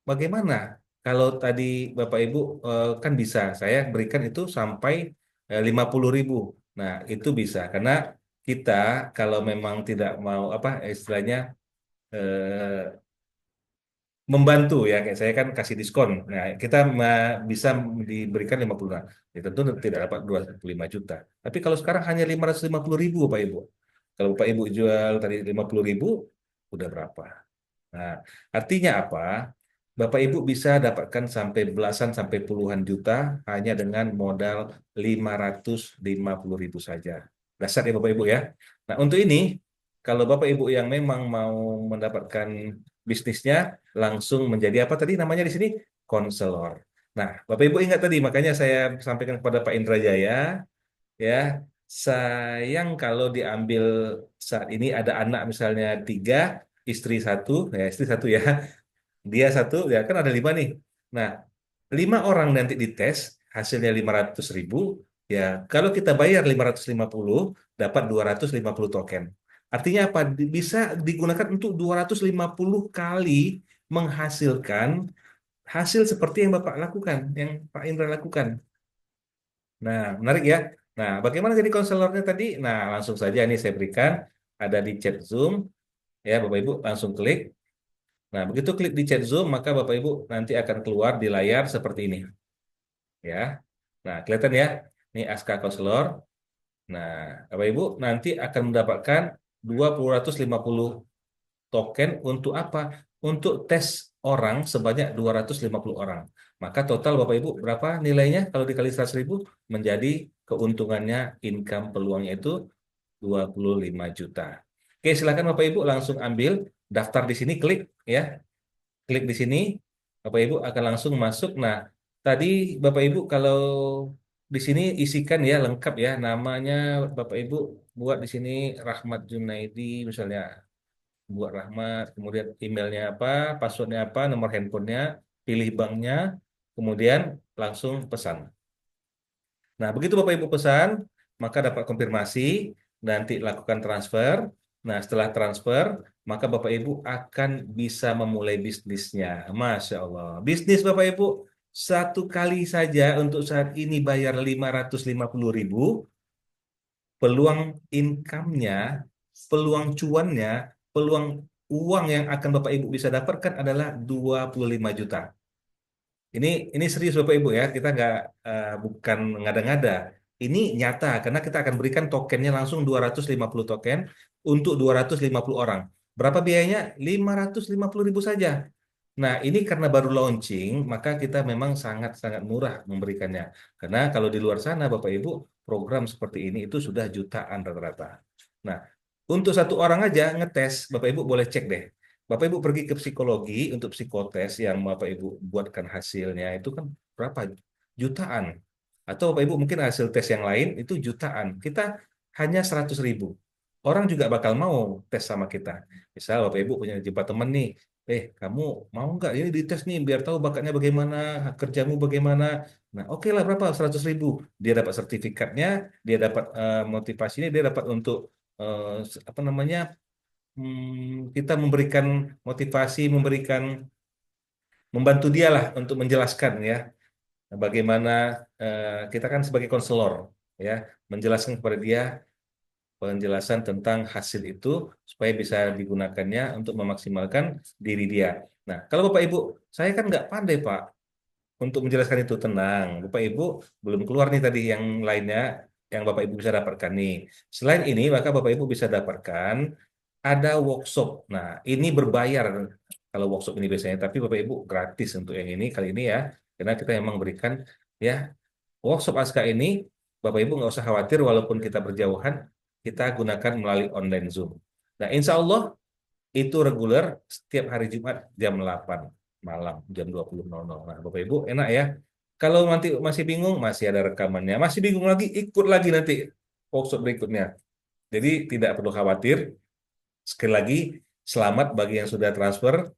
Speaker 1: bagaimana kalau tadi Bapak Ibu kan bisa saya berikan itu sampai 50.000. Nah, itu bisa karena kita kalau memang tidak mau apa istilahnya eh, membantu ya kayak saya kan kasih diskon. Nah, kita bisa diberikan 50. Nah, ya tentu tidak dapat 25 juta. Tapi kalau sekarang hanya 550.000 Pak Ibu. Kalau Pak Ibu jual tadi 50.000 udah berapa? Nah, artinya apa? Bapak Ibu bisa dapatkan sampai belasan sampai puluhan juta hanya dengan modal 550.000 saja. Dasar ya Bapak Ibu ya. Nah, untuk ini kalau Bapak Ibu yang memang mau mendapatkan bisnisnya langsung menjadi apa tadi namanya di sini? Konselor. Nah, Bapak Ibu ingat tadi makanya saya sampaikan kepada Pak Indra Jaya ya, sayang kalau diambil saat ini ada anak misalnya 3, istri satu, ya istri satu ya, dia satu, ya kan ada 5 nih. Nah, 5 orang nanti dites, hasilnya 500.000, ya kalau kita bayar 550, dapat 250 token. Artinya apa? Bisa digunakan untuk 250 kali menghasilkan hasil seperti yang Bapak lakukan, yang Pak Indra lakukan. Nah, menarik ya. Nah, bagaimana jadi konselornya tadi? Nah, langsung saja ini saya berikan, ada di chat Zoom, ya Bapak Ibu langsung klik. Nah, begitu klik di chat Zoom, maka Bapak Ibu nanti akan keluar di layar seperti ini, ya. Nah, kelihatan ya, ini Aska Konselor. Nah, Bapak Ibu nanti akan mendapatkan 250 token untuk apa? Untuk tes orang sebanyak 250 orang. Maka total Bapak Ibu berapa nilainya kalau dikali 100.000 menjadi keuntungannya income peluangnya itu 25 juta. Oke, silakan Bapak Ibu langsung ambil daftar di sini, klik ya. Klik di sini, Bapak Ibu akan langsung masuk. Nah, tadi Bapak Ibu kalau di sini isikan ya lengkap ya namanya, Bapak Ibu buat di sini Rahmat Junaidi misalnya, buat Rahmat, kemudian emailnya apa, passwordnya apa, nomor handphonenya, pilih banknya, kemudian langsung pesan. Nah, begitu Bapak Ibu pesan, maka dapat konfirmasi, nanti lakukan transfer. Nah, setelah transfer, maka Bapak Ibu akan bisa memulai bisnisnya. Masya Allah. Bisnis Bapak Ibu, satu kali saja untuk saat ini bayar 550.000, peluang income-nya, peluang cuannya, peluang uang yang akan Bapak Ibu bisa dapatkan adalah 25 juta. Ini serius Bapak Ibu ya, kita nggak bukan ngada-ngada. Ini nyata karena kita akan berikan tokennya langsung 250 token untuk 250 orang. Berapa biayanya? 550.000 saja. Nah, ini karena baru launching, maka kita memang sangat-sangat murah memberikannya. Karena kalau di luar sana, Bapak Ibu, program seperti ini itu sudah jutaan rata-rata. Nah, untuk satu orang aja ngetes, Bapak Ibu boleh cek deh. Bapak Ibu pergi ke psikologi untuk psikotes yang Bapak Ibu buatkan hasilnya itu kan berapa? Jutaan. Atau Bapak Ibu mungkin hasil tes yang lain itu jutaan. Kita hanya 100.000. Orang juga bakal mau tes sama kita. Misal Bapak Ibu punya jumpa teman nih, kamu mau nggak ini dites nih biar tahu bakatnya bagaimana, kerjamu bagaimana. Nah, oke lah berapa? 100.000. Dia dapat sertifikatnya, dia dapat motivasinya, dia dapat untuk apa namanya? Kita memberikan motivasi, membantu dia lah untuk menjelaskan ya bagaimana kita kan sebagai konselor ya menjelaskan kepada dia penjelasan tentang hasil itu supaya bisa digunakannya untuk memaksimalkan diri dia. Nah, kalau Bapak Ibu, saya kan nggak pandai Pak untuk menjelaskan itu, tenang. Bapak Ibu belum keluar nih tadi yang lainnya yang Bapak Ibu bisa dapatkan nih. Selain ini, maka Bapak Ibu bisa dapatkan ada workshop. Nah, ini berbayar kalau workshop ini biasanya, tapi Bapak Ibu gratis untuk yang ini kali ini ya, karena kita memang berikan ya workshop Aska ini. Bapak Ibu nggak usah khawatir walaupun kita berjauhan, kita gunakan melalui online Zoom. Nah, insya Allah itu reguler setiap hari Jumat jam 8 malam, jam 20.00. Nah, Bapak Ibu enak ya. Kalau nanti masih bingung, masih ada rekamannya. Masih bingung lagi, ikut lagi nanti workshop berikutnya. Jadi tidak perlu khawatir. Sekali lagi, selamat bagi yang sudah transfer.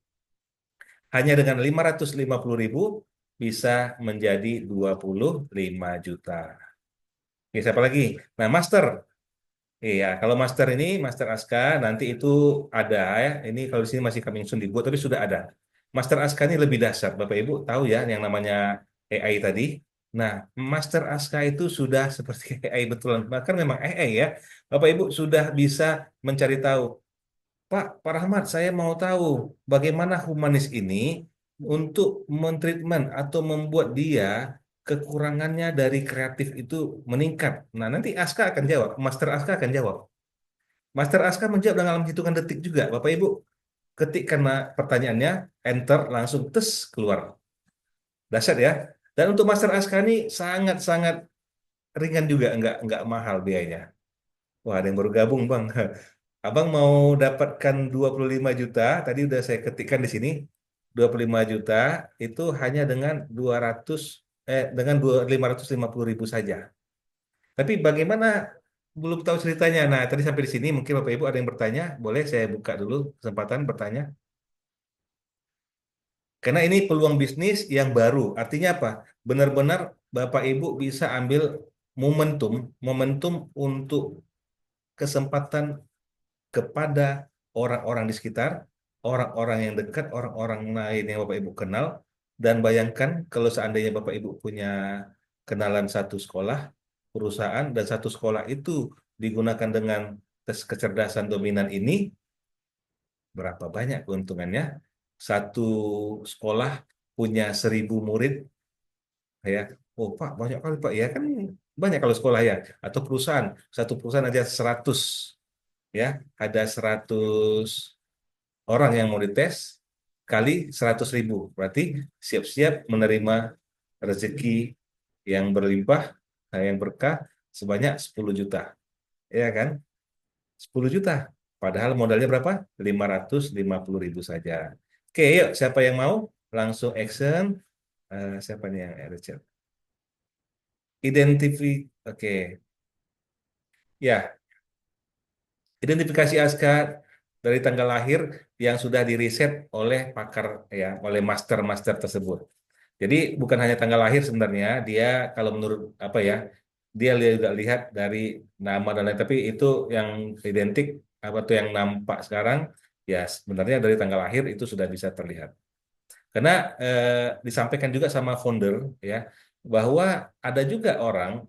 Speaker 1: Hanya dengan 550.000 bisa menjadi 25 juta. Oke, siapa lagi? Nah, Master. Iya, kalau Master ini, Master Aska, nanti itu ada ya. Ini kalau di sini masih kami ingin dibuat, tapi sudah ada. Master Aska ini lebih dahsyat. Bapak Ibu tahu ya yang namanya AI tadi. Nah, Master Aska itu sudah seperti AI betulan. Bahkan memang AI ya. Bapak Ibu sudah bisa mencari tahu. Pak Rahmat, saya mau tahu bagaimana humanis ini untuk mentreatment atau membuat dia kekurangannya dari kreatif itu meningkat. Nah, nanti Aska akan jawab, Master Aska akan jawab. Master Aska menjawab dalam hitungan detik juga. Bapak Ibu, ketikkan pertanyaannya, enter, langsung tes keluar. Dahsyat ya. Dan untuk Master Aska ini sangat-sangat ringan juga, nggak mahal biayanya. Wah, ada yang baru gabung, Bang. Abang mau dapatkan 25 juta, tadi udah saya ketikkan di sini. 25 juta itu hanya dengan 550.000 saja. Tapi bagaimana belum tahu ceritanya. Nah, tadi sampai di sini mungkin Bapak Ibu ada yang bertanya, boleh saya buka dulu kesempatan bertanya. Karena ini peluang bisnis yang baru. Artinya apa? Benar-benar Bapak Ibu bisa ambil momentum, momentum untuk kesempatan kepada orang-orang di sekitar, orang-orang yang dekat, orang-orang lain yang Bapak Ibu kenal, dan bayangkan kalau seandainya Bapak Ibu punya kenalan satu sekolah, perusahaan, dan satu sekolah itu digunakan dengan tes kecerdasan dominan ini, berapa banyak keuntungannya? Satu sekolah punya 1.000 murid, ya. Oh Pak, banyak kali Pak, ya kan banyak kalau sekolah ya. Atau perusahaan, satu perusahaan aja 100, ya, ada 100 orang yang mau dites kali 100.000. Berarti siap-siap menerima rezeki yang berlimpah, yang berkah sebanyak 10 juta. Ya kan? 10 juta. Padahal modalnya berapa? 550.000 saja. Oke, yuk. Siapa yang mau? Langsung action. Siapa nih yang Richard? Oke. Ya, identifikasi Aska dari tanggal lahir yang sudah diriset oleh pakar, ya, oleh master-master tersebut. Jadi bukan hanya tanggal lahir sebenarnya, dia kalau menurut apa ya, dia juga lihat dari nama dan lain, tapi itu yang identik apa tuh yang nampak sekarang, ya sebenarnya dari tanggal lahir itu sudah bisa terlihat. Karena disampaikan juga sama founder, ya, bahwa ada juga orang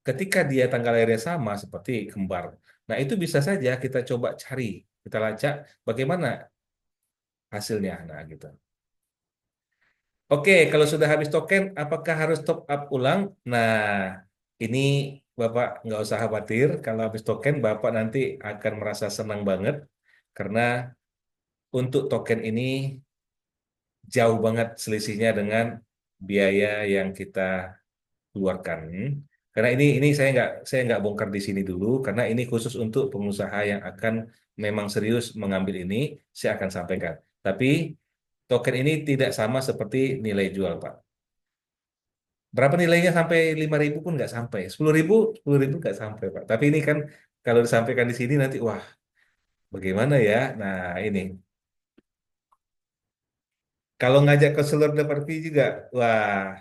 Speaker 1: ketika dia tanggal lahirnya sama seperti kembar. Nah, itu bisa saja kita coba cari, kita lacak bagaimana hasilnya. Nah, gitu. Oke, kalau sudah habis token, apakah harus top up ulang? Nah, ini Bapak nggak usah khawatir. Kalau habis token, Bapak nanti akan merasa senang banget. Karena untuk token ini jauh banget selisihnya dengan biaya yang kita keluarkan. Karena ini saya nggak bongkar di sini dulu karena ini khusus untuk pengusaha yang akan memang serius mengambil ini, saya akan sampaikan. Tapi token ini tidak sama seperti nilai jual, Pak. Berapa nilainya sampai 5.000 pun nggak sampai. 10.000 nggak sampai, Pak. Tapi ini kan kalau disampaikan di sini nanti, wah, bagaimana ya? Nah, ini. Kalau ngajak ke seluruh dapat fee juga, wah,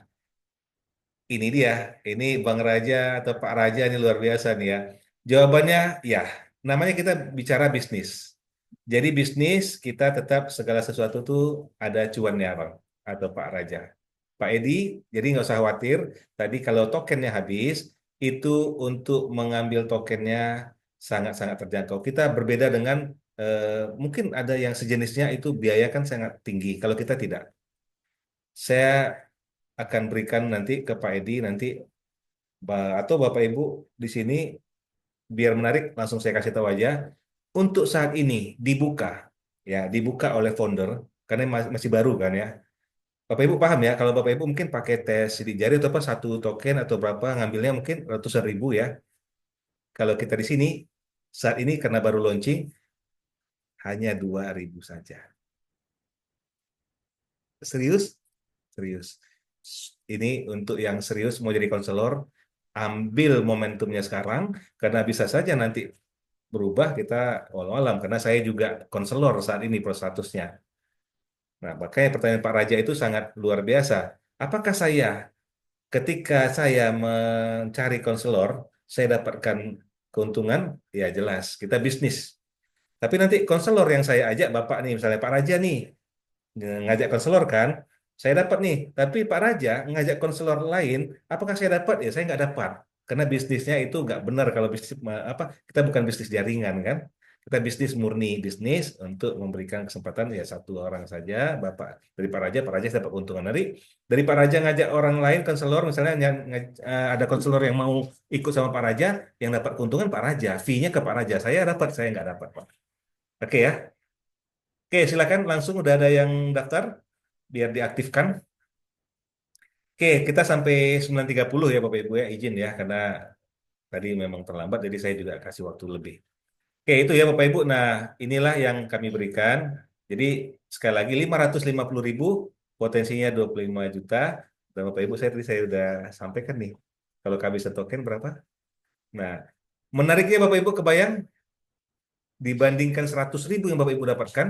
Speaker 1: ini dia, ini Bang Raja atau Pak Raja ini luar biasa nih ya. Jawabannya ya, namanya kita bicara bisnis. Jadi bisnis kita tetap segala sesuatu tuh ada cuannya Bang atau Pak Raja. Pak Edi, jadi nggak usah khawatir. Tadi kalau tokennya habis, itu untuk mengambil tokennya sangat-sangat terjangkau. Kita berbeda dengan mungkin ada yang sejenisnya itu biaya kan sangat tinggi. Kalau kita tidak. Saya akan berikan nanti ke Pak Edi nanti atau Bapak Ibu di sini biar menarik langsung saya kasih tahu aja. Untuk saat ini dibuka, ya dibuka oleh founder karena masih baru kan ya. Bapak Ibu paham ya kalau Bapak Ibu mungkin pakai tes sidik jari atau apa satu token atau berapa ngambilnya mungkin ratusan ribu ya. Kalau kita di sini saat ini karena baru launching hanya 2.000 saja. Serius? Serius. Ini untuk yang serius mau jadi konselor, ambil momentumnya sekarang karena bisa saja nanti berubah kita walau alam karena saya juga konselor saat ini pro statusnya. Nah, makanya pertanyaan Pak Raja itu sangat luar biasa. Apakah saya ketika saya mencari konselor, saya dapatkan keuntungan? Ya jelas, kita bisnis. Tapi nanti konselor yang saya ajak Bapak nih, misalnya Pak Raja nih, ngajak konselor kan, saya dapat nih. Tapi Pak Raja ngajak konselor lain, apakah saya dapat? Ya saya nggak dapat. Karena bisnisnya itu nggak benar kalau bisnis apa kita bukan bisnis jaringan kan. Kita bisnis murni bisnis untuk memberikan kesempatan ya satu orang saja. Bapak dari Pak Raja dapat keuntungan dari Pak Raja ngajak orang lain konselor misalnya ada konselor yang mau ikut sama Pak Raja yang dapat keuntungan Pak Raja, fee-nya ke Pak Raja. Saya dapat, saya nggak dapat Pak. Oke ya. Oke, silakan langsung udah ada yang daftar biar diaktifkan. Oke, kita sampai 9.30 ya Bapak Ibu ya, izin ya karena tadi memang terlambat jadi saya juga kasih waktu lebih. Oke, itu ya Bapak Ibu. Nah, inilah yang kami berikan. Jadi sekali lagi 550.000 potensinya 25 juta. Dan Bapak Ibu saya tadi saya udah sampaikan nih. Kalau kami setoken berapa? Nah, Menariknya Bapak Ibu kebayang dibandingkan 100.000 yang Bapak Ibu dapatkan,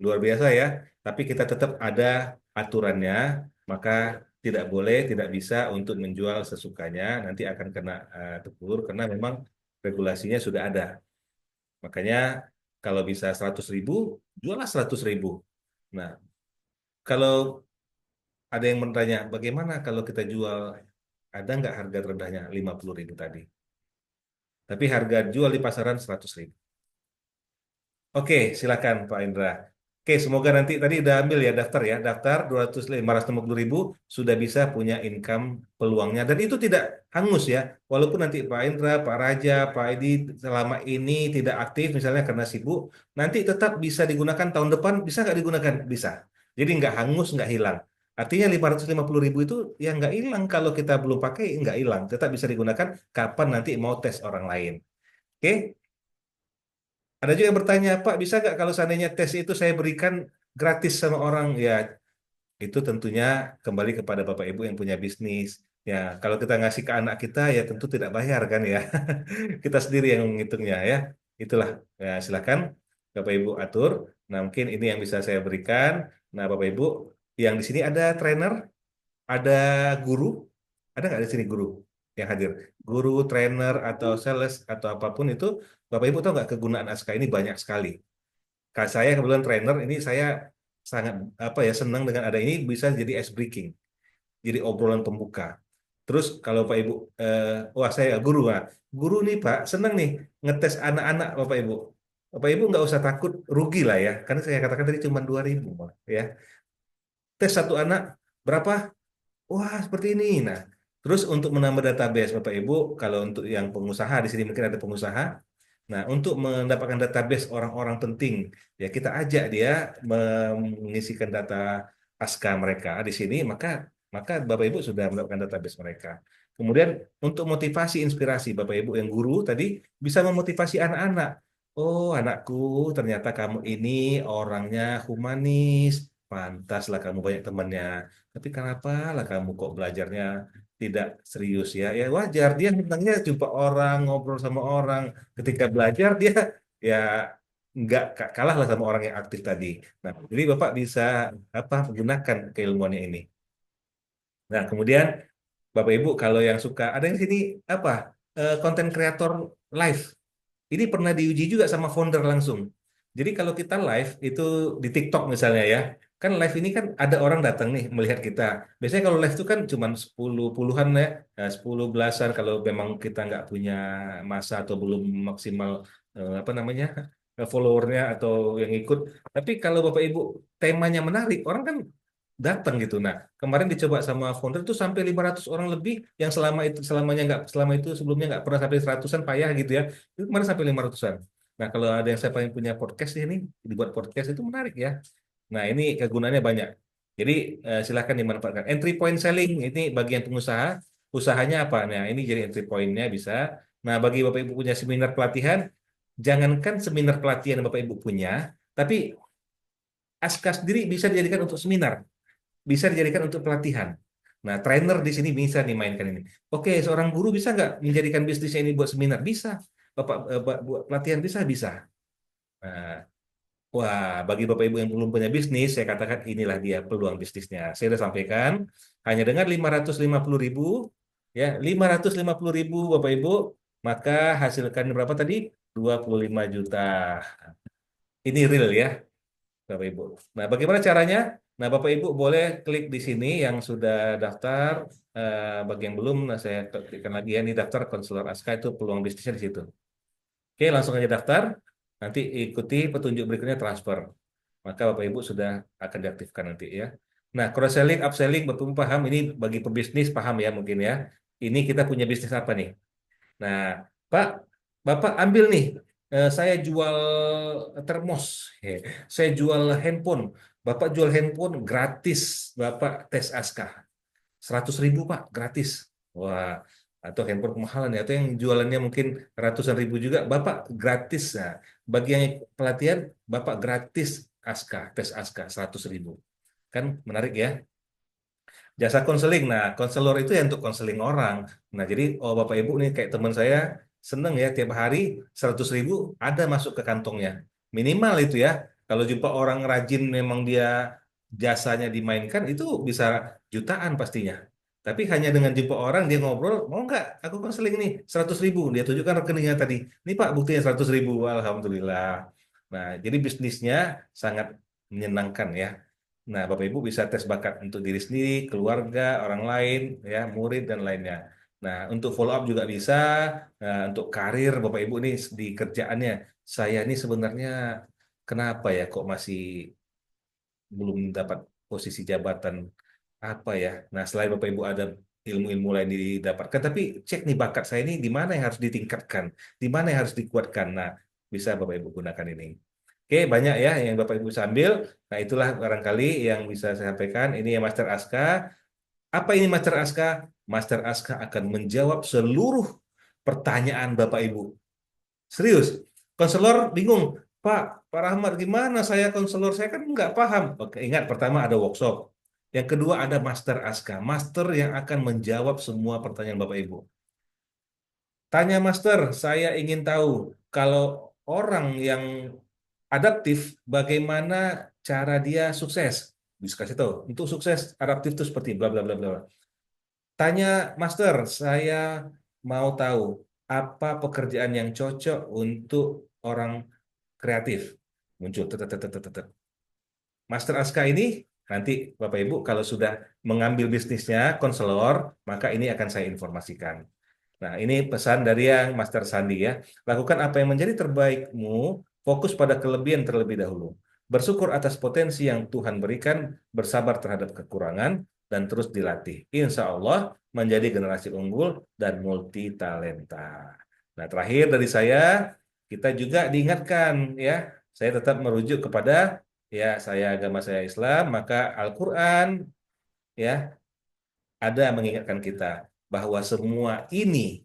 Speaker 1: luar biasa ya. Tapi kita tetap ada aturannya, maka tidak boleh, tidak bisa untuk menjual sesukanya, nanti akan kena tegur karena memang regulasinya sudah ada. Makanya kalau bisa 100.000, juallah 100.000. Nah, kalau ada yang bertanya, bagaimana kalau kita jual, ada nggak harga terendahnya 50.000 tadi? Tapi harga jual di pasaran 100.000. Oke, silakan Pak Indra. Oke, semoga nanti tadi udah ambil ya daftar ya, daftar 550.000 sudah bisa punya income peluangnya dan itu tidak hangus ya. Walaupun nanti Pak Indra, Pak Raja, Pak Edi selama ini tidak aktif misalnya karena sibuk, nanti tetap bisa digunakan tahun depan, bisa nggak digunakan? Bisa. Jadi nggak hangus, nggak hilang. Artinya 550.000 itu ya nggak hilang kalau kita belum pakai, nggak hilang. Tetap bisa digunakan kapan nanti mau tes orang lain. Oke, ada juga yang bertanya, Pak, bisa nggak kalau seandainya tes itu saya berikan gratis sama orang? Ya, itu tentunya kembali kepada Bapak Ibu yang punya bisnis. Ya, kalau kita ngasih ke anak kita, ya tentu tidak bayar kan ya. Kita sendiri yang menghitungnya ya. Itulah, ya silakan Bapak Ibu atur. Nah, mungkin ini yang bisa saya berikan. Nah, Bapak Ibu, yang di sini ada trainer, ada guru, ada nggak di sini guru yang hadir? Guru, trainer, atau sales, atau apapun itu, Bapak Ibu tahu nggak kegunaan Aska ini banyak sekali. Saya kebetulan trainer, ini saya sangat apa ya senang dengan ada ini bisa jadi ice breaking, jadi obrolan pembuka. Terus kalau Pak Ibu, wah saya guru, Pak. Guru nih Pak, senang nih ngetes anak-anak Bapak Ibu. Bapak Ibu nggak usah takut rugi lah ya, karena saya katakan tadi cuma 2.000 Pak, ya. Tes satu anak berapa? Wah, seperti ini. Nah, terus untuk menambah database, Bapak Ibu, kalau untuk yang pengusaha, di sini mungkin ada pengusaha. Nah, untuk mendapatkan database orang-orang penting, ya kita ajak dia mengisikan data pasca mereka di sini, maka maka Bapak Ibu sudah mendapatkan database mereka. Kemudian untuk motivasi, inspirasi, Bapak Ibu yang guru tadi bisa memotivasi anak-anak. Oh, anakku, ternyata kamu ini orangnya humanis, pantaslah kamu banyak temannya. Tapi kenapa lah kamu kok belajarnya tidak serius ya? Ya wajar, dia senangnya jumpa orang, ngobrol sama orang. Ketika belajar dia ya nggak kalah lah sama orang yang aktif tadi. Nah, jadi Bapak bisa apa menggunakan keilmuannya ini. Nah, kemudian Bapak Ibu kalau yang suka ada yang sini apa konten kreator live. Ini pernah diuji juga sama founder langsung. Jadi kalau kita live itu di TikTok misalnya ya, kan live ini kan ada orang datang nih melihat kita. Biasanya kalau live itu kan cuma 10 puluhan ya, 10 belasan kalau memang kita nggak punya masa atau belum maksimal apa namanya followernya atau yang ikut. Tapi kalau Bapak Ibu temanya menarik, orang kan datang gitu. Nah, kemarin dicoba sama founder itu sampai 500 orang lebih yang selama itu sebelumnya nggak pernah sampai seratusan payah gitu ya. Itu kemarin sampai 500-an. Nah, kalau ada yang saya pengen punya podcast ini, dibuat podcast itu menarik ya. Nah, ini kegunaannya banyak. Jadi silahkan dimanfaatkan. Entry point selling ini bagian pengusaha, usahanya apa? Nah, ini jadi entry point-nya bisa. Nah, bagi Bapak Ibu punya seminar pelatihan, jangankan seminar pelatihan yang Bapak Ibu punya, tapi Aska sendiri bisa dijadikan untuk seminar, bisa dijadikan untuk pelatihan. Nah, trainer di sini bisa dimainkan ini. Oke, seorang guru bisa nggak menjadikan bisnisnya ini buat seminar? Bisa. Bapak buat pelatihan bisa. Nah, wah, bagi Bapak Ibu yang belum punya bisnis, saya katakan inilah dia peluang bisnisnya. Saya sudah sampaikan, hanya dengan 550.000, ya, 550.000 Bapak Ibu, maka hasilkan berapa tadi? 25 juta. Ini real ya. Bapak Ibu. Nah, bagaimana caranya? Nah, Bapak Ibu boleh klik di sini yang sudah daftar. Bagi yang belum, nah saya klikkan lagi ya, ini daftar konselor Aska itu peluang bisnisnya di situ. Oke, langsung aja daftar. Nanti ikuti petunjuk berikutnya transfer. Maka Bapak Ibu sudah akan diaktifkan nanti ya. Nah, cross selling, upselling, Bapak Ibu paham ini bagi pebisnis paham ya mungkin ya. Ini kita punya bisnis apa nih? Nah, Pak, Bapak ambil nih, saya jual termos, saya jual handphone. Bapak jual handphone gratis, Bapak tes Aska. 100.000 Pak, gratis. Wah, atau handphone kemahalan ya, atau yang jualannya mungkin ratusan ribu juga, Bapak gratis. Nah, bagi yang pelatihan, Bapak gratis Aska, tes Aska 100.000. Kan menarik ya. Jasa konseling. Nah, konselor itu ya untuk konseling orang. Nah, jadi oh Bapak Ibu nih kayak teman saya seneng ya tiap hari 100.000 ada masuk ke kantongnya. Minimal itu ya. Kalau jumpa orang rajin memang dia jasanya dimainkan itu bisa jutaan pastinya. Tapi hanya dengan jumpa orang dia ngobrol, mau nggak? Aku konseling nih 100.000. Dia tunjukkan rekeningnya tadi. Ini Pak buktinya 100.000. Alhamdulillah. Nah, jadi bisnisnya sangat menyenangkan ya. Nah, Bapak Ibu bisa tes bakat untuk diri sendiri, keluarga, orang lain, ya, murid dan lainnya. Nah, untuk follow up juga bisa. Nah, untuk karir Bapak Ibu nih di kerjaannya, saya ini sebenarnya kenapa ya kok masih belum dapat posisi jabatan apa ya? Nah, selain Bapak Ibu ada ilmu-ilmu lain didapatkan, tapi cek nih bakat saya ini di mana yang harus ditingkatkan, di mana yang harus dikuatkan. Nah, bisa Bapak Ibu gunakan ini. Oke, banyak ya yang Bapak Ibu bisa ambil. Nah, itulah barangkali yang bisa saya sampaikan. Ini ya Master Aska. Apa ini Master Aska? Master Aska akan menjawab seluruh pertanyaan Bapak Ibu. Serius, konselor bingung. Pak Rahmat gimana saya konselor? Saya kan nggak paham. Oke, ingat pertama ada workshop. Yang kedua ada Master Aska. Master yang akan menjawab semua pertanyaan Bapak Ibu. Tanya Master, saya ingin tahu kalau orang yang adaptif, bagaimana cara dia sukses? Bisa kasih tahu. Untuk sukses adaptif itu seperti bla bla bla bla. Tanya Master, saya mau tahu apa pekerjaan yang cocok untuk orang kreatif. Muncul. Tet, tet, tet, tet, tet. Master Aska ini nanti Bapak Ibu kalau sudah mengambil bisnisnya konselor, maka ini akan saya informasikan. Nah, ini pesan dari yang Master Sandi ya. Lakukan apa yang menjadi terbaikmu, fokus pada kelebihan terlebih dahulu. Bersyukur atas potensi yang Tuhan berikan, bersabar terhadap kekurangan, dan terus dilatih. Insya Allah menjadi generasi unggul dan multi talenta. Nah, terakhir dari saya, kita juga diingatkan ya, saya tetap merujuk kepada ya saya agama saya Islam, maka Al-Quran ya ada mengingatkan kita bahwa semua ini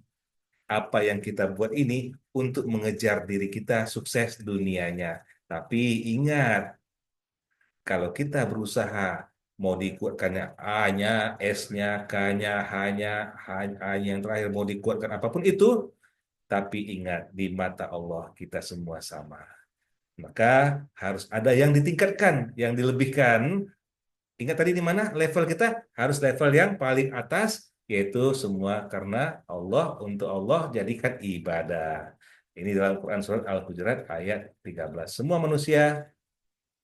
Speaker 1: apa yang kita buat ini untuk mengejar diri kita sukses dunianya. Tapi ingat, kalau kita berusaha mau dikuatkannya A-nya, S-nya, K-nya, H-nya, H-nya yang terakhir mau dikuatkan apapun itu, tapi ingat di mata Allah kita semua sama. Maka harus ada yang ditingkatkan, yang dilebihkan. Ingat tadi di mana level kita harus level yang paling atas, yaitu semua karena Allah, untuk Allah jadikan ibadah. Ini dalam Quran Surat Al-Hujurat ayat 13. Semua manusia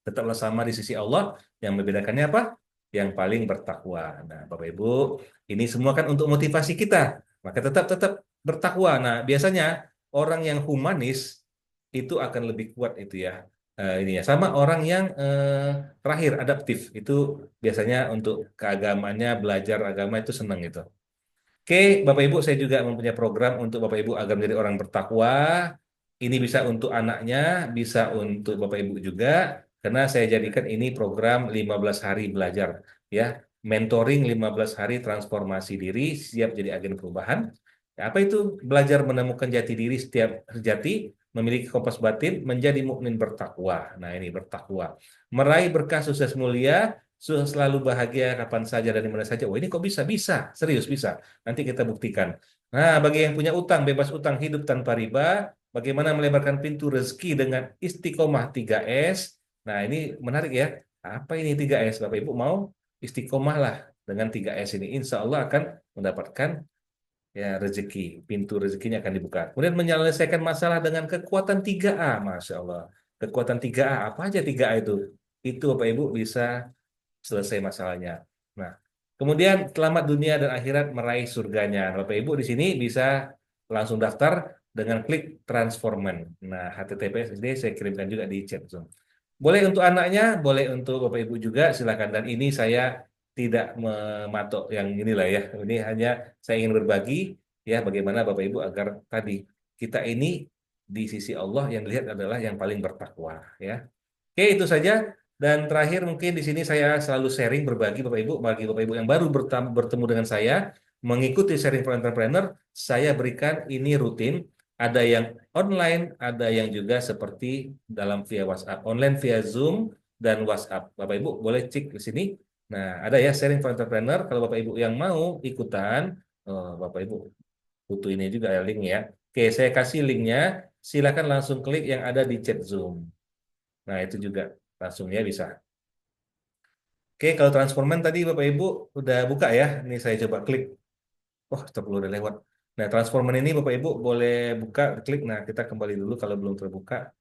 Speaker 1: tetaplah sama di sisi Allah, yang membedakannya apa? Yang paling bertakwa. Nah, Bapak Ibu, ini semua kan untuk motivasi kita. Maka tetap tetap bertakwa. Nah, biasanya orang yang humanis itu akan lebih kuat itu ya. Ini ya sama orang yang terakhir adaptif itu biasanya untuk keagamaannya belajar agama itu senang itu. Oke, Bapak Ibu, saya juga mempunyai program untuk Bapak Ibu agar menjadi orang bertakwa. Ini bisa untuk anaknya, bisa untuk Bapak Ibu juga, karena saya jadikan ini program 15 hari belajar, ya. Mentoring 15 hari transformasi diri, siap jadi agen perubahan. Ya, apa itu? Belajar menemukan jati diri setiap sejati, memiliki kompas batin, menjadi mukmin bertakwa. Nah, ini bertakwa. Meraih berkah sukses mulia, selalu bahagia kapan saja dan di mana saja. Oh, ini kok bisa? Bisa, serius bisa. Nanti kita buktikan. Nah, bagi yang punya utang, bebas utang hidup tanpa riba, bagaimana melebarkan pintu rezeki dengan istiqomah 3S. Nah, ini menarik ya. Apa ini 3S? Bapak Ibu mau istiqomah lah dengan 3S ini. Insya Allah akan mendapatkan ya rezeki. Pintu rezekinya akan dibuka. Kemudian menyelesaikan masalah dengan kekuatan 3A. Masya Allah. Kekuatan 3A. Apa aja 3A itu? Itu Bapak Ibu bisa selesai masalahnya. Nah, kemudian selamat dunia dan akhirat meraih surganya. Bapak Ibu di sini bisa langsung daftar dengan klik transforman. Nah, HTTPS ini saya kirimkan juga di chat Zoom. Boleh untuk anaknya, boleh untuk Bapak Ibu juga, silakan. Dan ini saya tidak mematok yang inilah ya. Ini hanya saya ingin berbagi ya bagaimana Bapak Ibu agar tadi kita ini di sisi Allah yang dilihat adalah yang paling bertakwa ya. Oke, itu saja. Dan terakhir mungkin di sini saya selalu sharing berbagi Bapak Ibu, bagi Bapak Ibu yang baru bertemu dengan saya, mengikuti sharing for entrepreneur, saya berikan ini rutin, ada yang online, ada yang juga seperti dalam via WhatsApp, online via Zoom dan WhatsApp. Bapak Ibu boleh cek di sini. Nah, ada ya sharing for entrepreneur, kalau Bapak Ibu yang mau ikutan, Bapak Ibu butuh ini juga ya link ya. Oke, saya kasih linknya. Silakan langsung klik yang ada di chat Zoom. Nah, itu juga langsung ya bisa. Oke, kalau transforman tadi Bapak Ibu udah buka ya. Ini saya coba klik. Oh, terlalu udah lewat. Nah, transforman ini Bapak Ibu boleh buka, klik. Nah, kita kembali dulu kalau belum terbuka.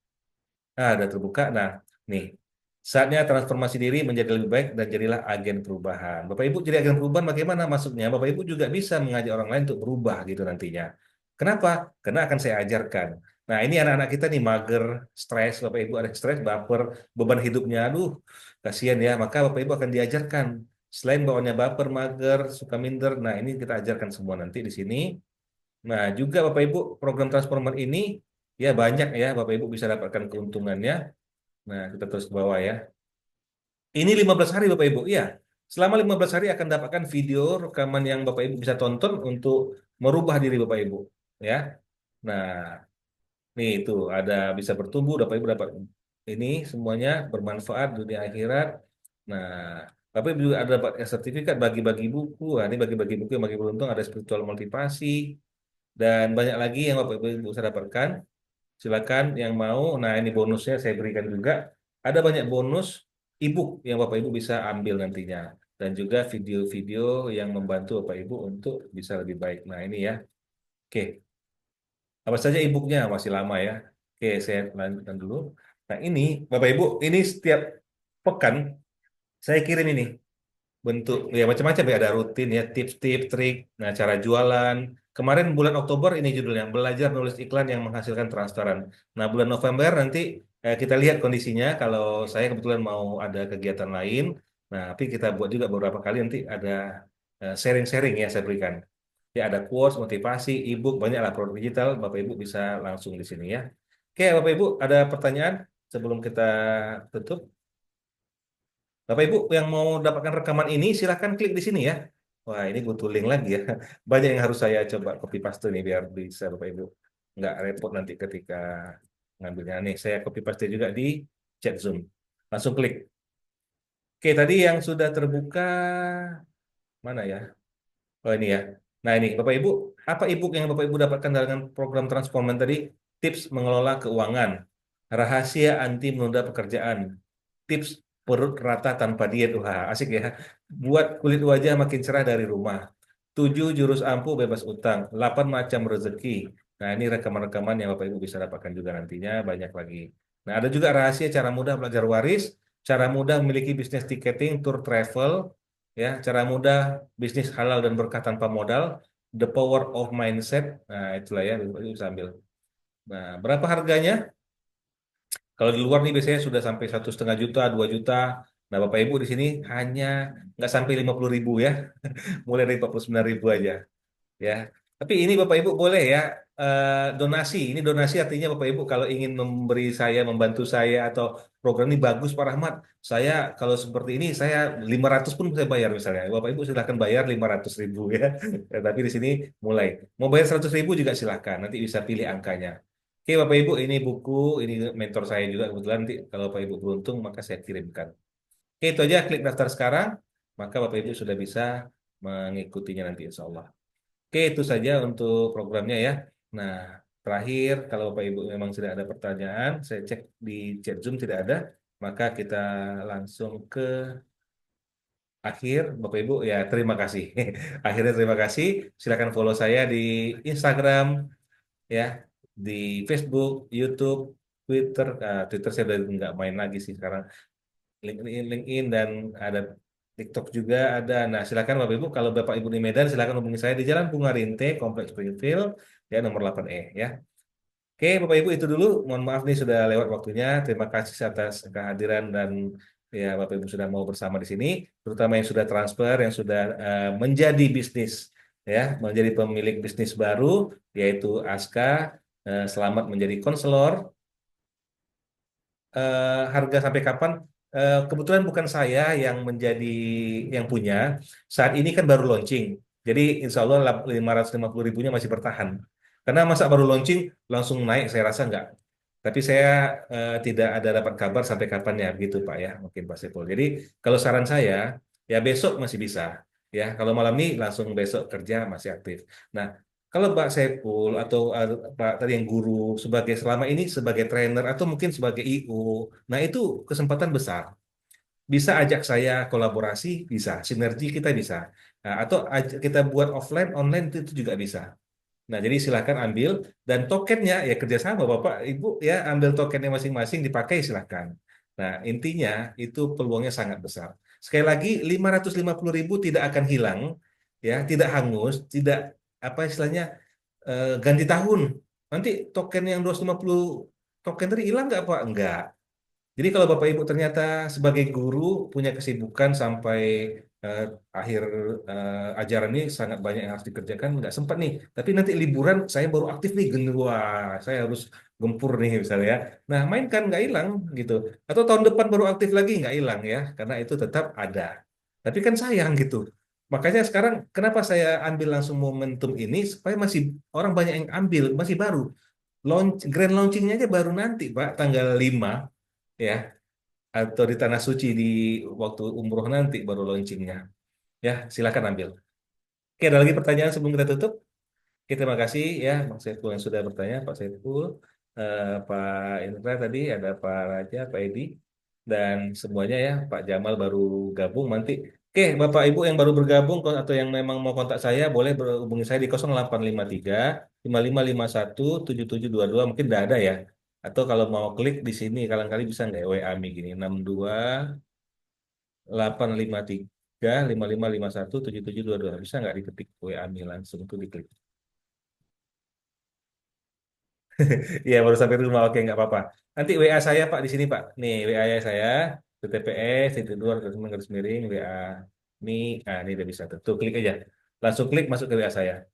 Speaker 1: Nah, udah terbuka. Nah, nih. Saatnya transformasi diri menjadi lebih baik dan jadilah agen perubahan. Bapak Ibu jadi agen perubahan bagaimana maksudnya? Bapak Ibu juga bisa mengajak orang lain untuk berubah gitu nantinya. Kenapa? Karena akan saya ajarkan. Nah, ini anak-anak kita nih mager, stres, Bapak Ibu ada stres, baper, beban hidupnya, aduh, kasihan ya. Maka Bapak Ibu akan diajarkan. Selain bawaannya baper, mager, suka minder, nah ini kita ajarkan semua nanti di sini. Nah, juga Bapak Ibu program transformer ini ya banyak ya Bapak Ibu bisa dapatkan keuntungannya. Nah, kita terus ke bawah ya. Ini 15 hari Bapak Ibu. Iya. Selama 15 hari akan dapatkan video rekaman yang Bapak Ibu bisa tonton untuk merubah diri Bapak Ibu. Ya. Nah, nih itu ada bisa bertumbuh Bapak Ibu dapat ini semuanya bermanfaat dunia akhirat. Nah, Bapak Ibu juga ada dapat sertifikat bagi-bagi buku. Nah, ini bagi-bagi buku yang bagi beruntung ada spiritual motivasi dan banyak lagi yang Bapak Ibu bisa dapatkan. Silakan yang mau. Nah, ini bonusnya saya berikan juga. Ada banyak bonus ebook yang Bapak Ibu bisa ambil nantinya. Dan juga video-video yang membantu Bapak Ibu untuk bisa lebih baik. Nah, ini ya. Oke, apa saja ebooknya? Masih lama ya. Oke, saya lanjutkan dulu. Nah, ini Bapak Ibu, ini setiap pekan saya kirim ini bentuk ya macam-macam ya ada rutin ya tips-tips trik nah cara jualan kemarin bulan Oktober ini judulnya belajar nulis iklan yang menghasilkan transparan nah bulan November nanti kita lihat kondisinya kalau saya kebetulan mau ada kegiatan lain nah tapi kita buat juga beberapa kali nanti ada sharing-sharing ya saya berikan ya ada quotes motivasi ebook banyak lah produk digital Bapak Ibu bisa langsung di sini ya oke Bapak Ibu ada pertanyaan sebelum kita tutup Bapak Ibu yang mau dapatkan rekaman ini silahkan klik di sini ya. Wah ini butuh link lagi ya. Banyak yang harus saya coba copy paste nih biar bisa Bapak Ibu nggak repot nanti ketika ngambilnya. Nih saya copy paste juga di chat Zoom. Langsung klik. Oke tadi yang sudah terbuka mana ya? Oh ini ya. Nah ini Bapak Ibu, apa ebook yang Bapak Ibu dapatkan dengan program Transforman tadi? Tips mengelola keuangan, rahasia anti menunda pekerjaan, tips perut rata tanpa diet. Wah asik ya. Buat kulit wajah makin cerah dari rumah. 7 jurus ampuh bebas utang, 8 macam rezeki. Nah ini rekaman-rekaman yang Bapak Ibu bisa dapatkan juga nantinya banyak lagi. Nah ada juga rahasia cara mudah belajar waris, cara mudah memiliki bisnis tiketing, tour travel, ya cara mudah bisnis halal dan berkah tanpa modal the power of mindset nah itulah ya Ibu bisa ambil nah berapa harganya kalau di luar nih biasanya sudah sampai 1,5 juta 2 juta nah Bapak Ibu di sini hanya nggak sampai 50.000 ya mulai dari 49.000 aja ya. Tapi ini Bapak Ibu boleh ya donasi. Ini donasi artinya Bapak Ibu kalau ingin memberi saya, membantu saya atau program ini bagus Pak Rahmat. Saya kalau seperti ini saya 500 pun saya bayar misalnya. Bapak Ibu silahkan bayar 500.000 ya. Ya, tapi di sini mulai. Mau bayar 100.000 juga silahkan. Nanti bisa pilih angkanya. Oke Bapak Ibu ini buku, ini mentor saya juga kebetulan nanti kalau Bapak Ibu beruntung maka saya kirimkan. Oke itu aja klik daftar sekarang. Maka Bapak Ibu sudah bisa mengikutinya nanti insya Allah. Oke, itu saja untuk programnya ya. Nah, terakhir, kalau Bapak Ibu memang sudah ada pertanyaan, saya cek di chat Zoom tidak ada, maka kita langsung ke akhir. Bapak Ibu, ya terima kasih. Akhirnya terima kasih. Silakan follow saya di Instagram, ya, di Facebook, YouTube, Twitter. Twitter saya udah nggak main lagi sih sekarang. LinkedIn dan ada TikTok juga ada. Nah, silakan Bapak Ibu kalau Bapak Ibu di Medan silakan hubungi saya di Jalan Bunga Rinte, Kompleks Springfield, ya nomor 8E ya. Oke, Bapak Ibu itu dulu. Mohon maaf nih sudah lewat waktunya. Terima kasih atas kehadiran dan ya Bapak Ibu sudah mau bersama di sini, terutama yang sudah transfer, yang sudah menjadi bisnis ya, menjadi pemilik bisnis baru yaitu Aska. Selamat menjadi konselor harga sampai kapan? Kebetulan bukan saya yang menjadi yang punya. Saat ini kan baru launching. Jadi insya Allah 550 ribunya masih bertahan. Karena masa baru launching langsung naik, saya rasa enggak. Tapi saya tidak ada dapat kabar sampai kapannya begitu Pak ya, mungkin Pak Sepul. Jadi kalau saran saya ya besok masih bisa. Ya, kalau malam ini langsung besok kerja masih aktif. Nah, Kalau Pak Saiful atau Pak tadi yang guru sebagai selama ini sebagai trainer atau mungkin sebagai IO, nah itu kesempatan besar. Bisa ajak saya kolaborasi, bisa sinergi kita bisa. Nah, atau kita buat offline, online itu juga bisa. Nah, jadi silakan ambil dan tokennya ya kerjasama Bapak Ibu ya ambil tokennya masing-masing dipakai silakan. Nah, intinya itu peluangnya sangat besar. Sekali lagi 550.000 tidak akan hilang ya, tidak hangus, tidak apa istilahnya ganti tahun. Nanti token yang 250 token tadi hilang nggak Pak? Enggak. Jadi kalau Bapak Ibu ternyata sebagai guru punya kesibukan sampai eh, akhir ajaran ini sangat banyak yang harus dikerjakan, nggak sempat nih. Tapi nanti liburan saya baru aktif nih, wah saya harus gempur nih misalnya ya. Nah main kan nggak hilang gitu. Atau tahun depan baru aktif lagi nggak hilang ya, karena itu tetap ada. Tapi kan sayang gitu. Makanya sekarang kenapa saya ambil langsung momentum ini supaya masih orang banyak yang ambil, masih baru. Grand launchingnya aja baru nanti Pak, tanggal 5 ya atau di tanah suci di waktu umroh nanti baru launchingnya. Ya, silakan ambil. Oke, ada lagi pertanyaan sebelum kita tutup? Oke, terima kasih ya Bang Saiful yang sudah bertanya, Pak Saiful, Pak Indra tadi, ada Pak Raja, Pak Edi, dan semuanya ya, Pak Jamal baru gabung nanti. Oke, Bapak Ibu yang baru bergabung atau yang memang mau kontak saya, boleh berhubungi saya di 0853 5551 7722 mungkin udah ada ya. Atau kalau mau klik di sini, kali bisa nggak ya WA Mi gini, 62 853 5551 7722 bisa nggak diketik WA Mi langsung tuh diklik. Iya baru sampai rumah oke nggak apa-apa. Nanti WA saya Pak di sini Pak. Nih WA -nya saya TTPS itu dua garis miring WA Mi. Ah ini udah bisa tuh. Tuh klik aja. Langsung klik masuk ke WA saya.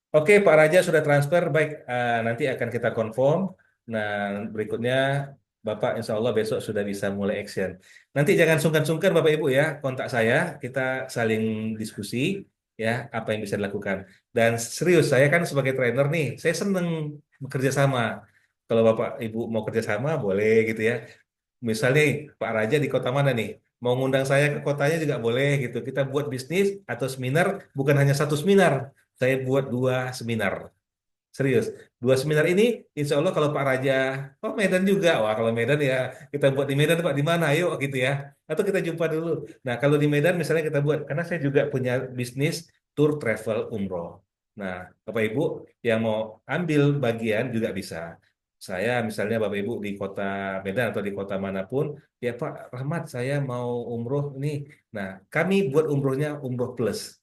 Speaker 1: Oke Pak Raja sudah transfer. Baik nanti akan kita confirm. Nah berikutnya Bapak insya Allah besok sudah bisa mulai action. Nanti jangan sungkan-sungkan Bapak Ibu ya kontak saya. Kita saling diskusi ya apa yang bisa dilakukan. Dan serius saya kan sebagai trainer nih. Saya seneng bekerja sama. Kalau Bapak Ibu mau kerja sama boleh gitu ya. Misalnya nih, Pak Raja di kota mana nih? Mau ngundang saya ke kotanya juga boleh gitu. Kita buat bisnis atau seminar, bukan hanya satu seminar. Saya buat dua seminar. Serius. Dua seminar ini, insya Allah kalau Pak Raja, oh Medan juga. Wah kalau Medan ya kita buat di Medan Pak, di mana? Ayo gitu ya. Atau kita jumpa dulu. Nah kalau di Medan misalnya kita buat, karena saya juga punya bisnis tour travel umroh. Nah Bapak Ibu yang mau ambil bagian juga bisa. Saya misalnya Bapak Ibu di kota Medan atau di kota manapun, ya Pak Rahmat saya mau umroh nih. Nah kami buat umrohnya umroh plus.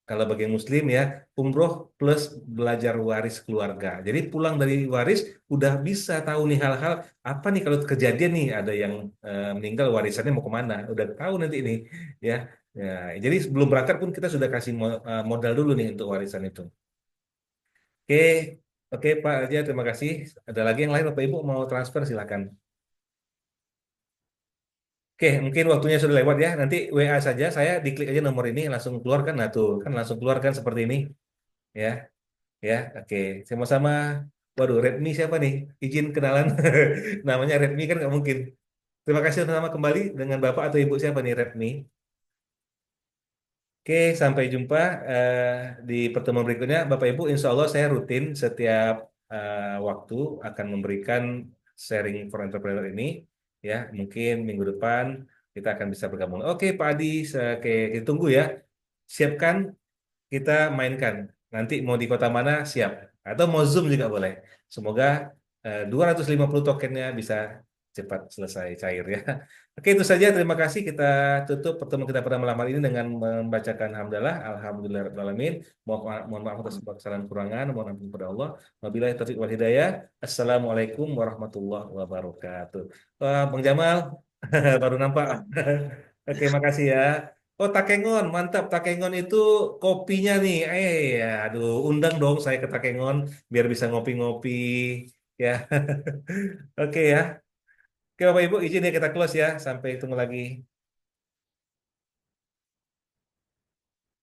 Speaker 1: Kalau bagi Muslim ya, umroh plus belajar waris keluarga. Jadi pulang dari waris udah bisa tahu nih hal-hal apa nih kalau kejadian nih ada yang meninggal warisannya mau kemana. Udah tahu nanti ini ya. Ya, jadi sebelum berangkat pun kita sudah kasih modal dulu nih untuk warisan itu. Oke, oke Pak Aja, terima kasih. Ada lagi yang lain Bapak Ibu mau transfer silakan. Oke, mungkin waktunya sudah lewat ya. Nanti WA saja, saya diklik aja nomor ini langsung keluar kan. Nah tuh kan langsung keluar kan seperti ini ya. Ya, oke. Sama-sama. Waduh, Redmi siapa nih? Izin kenalan. Namanya Redmi kan nggak mungkin. Terima kasih sama kembali dengan Bapak atau Ibu siapa nih Redmi. Oke, sampai jumpa di pertemuan berikutnya. Bapak Ibu, insya Allah saya rutin setiap waktu akan memberikan sharing for entrepreneur ini. Ya, mungkin minggu depan kita akan bisa bergabung. Oke, Pak Adi, oke, kita tunggu ya. Siapkan kita mainkan. Nanti mau di kota mana siap. Atau mau Zoom juga boleh. Semoga 250 tokennya bisa cepat selesai cair ya. Oke itu saja. Terima kasih. Kita tutup pertemuan kita pada malam hari ini dengan membacakan hamdalah. Alhamdulillahirobbilalamin. Mohon maaf atas segala kesalahan kurangan. Mohon ampun kepada Allah. Wabillahi taufiq wal hidayah. Assalamualaikum warahmatullahi wabarakatuh. Wah, Bang Jamal baru nampak. Oke, makasih ya. Oh, Takengon, mantap. Takengon itu kopinya nih. Ya, aduh, undang dong saya ke Takengon biar bisa ngopi-ngopi. Ya, oke ya. Oke, Bapak Ibu, izin ya kita close ya. Sampai ketemu lagi.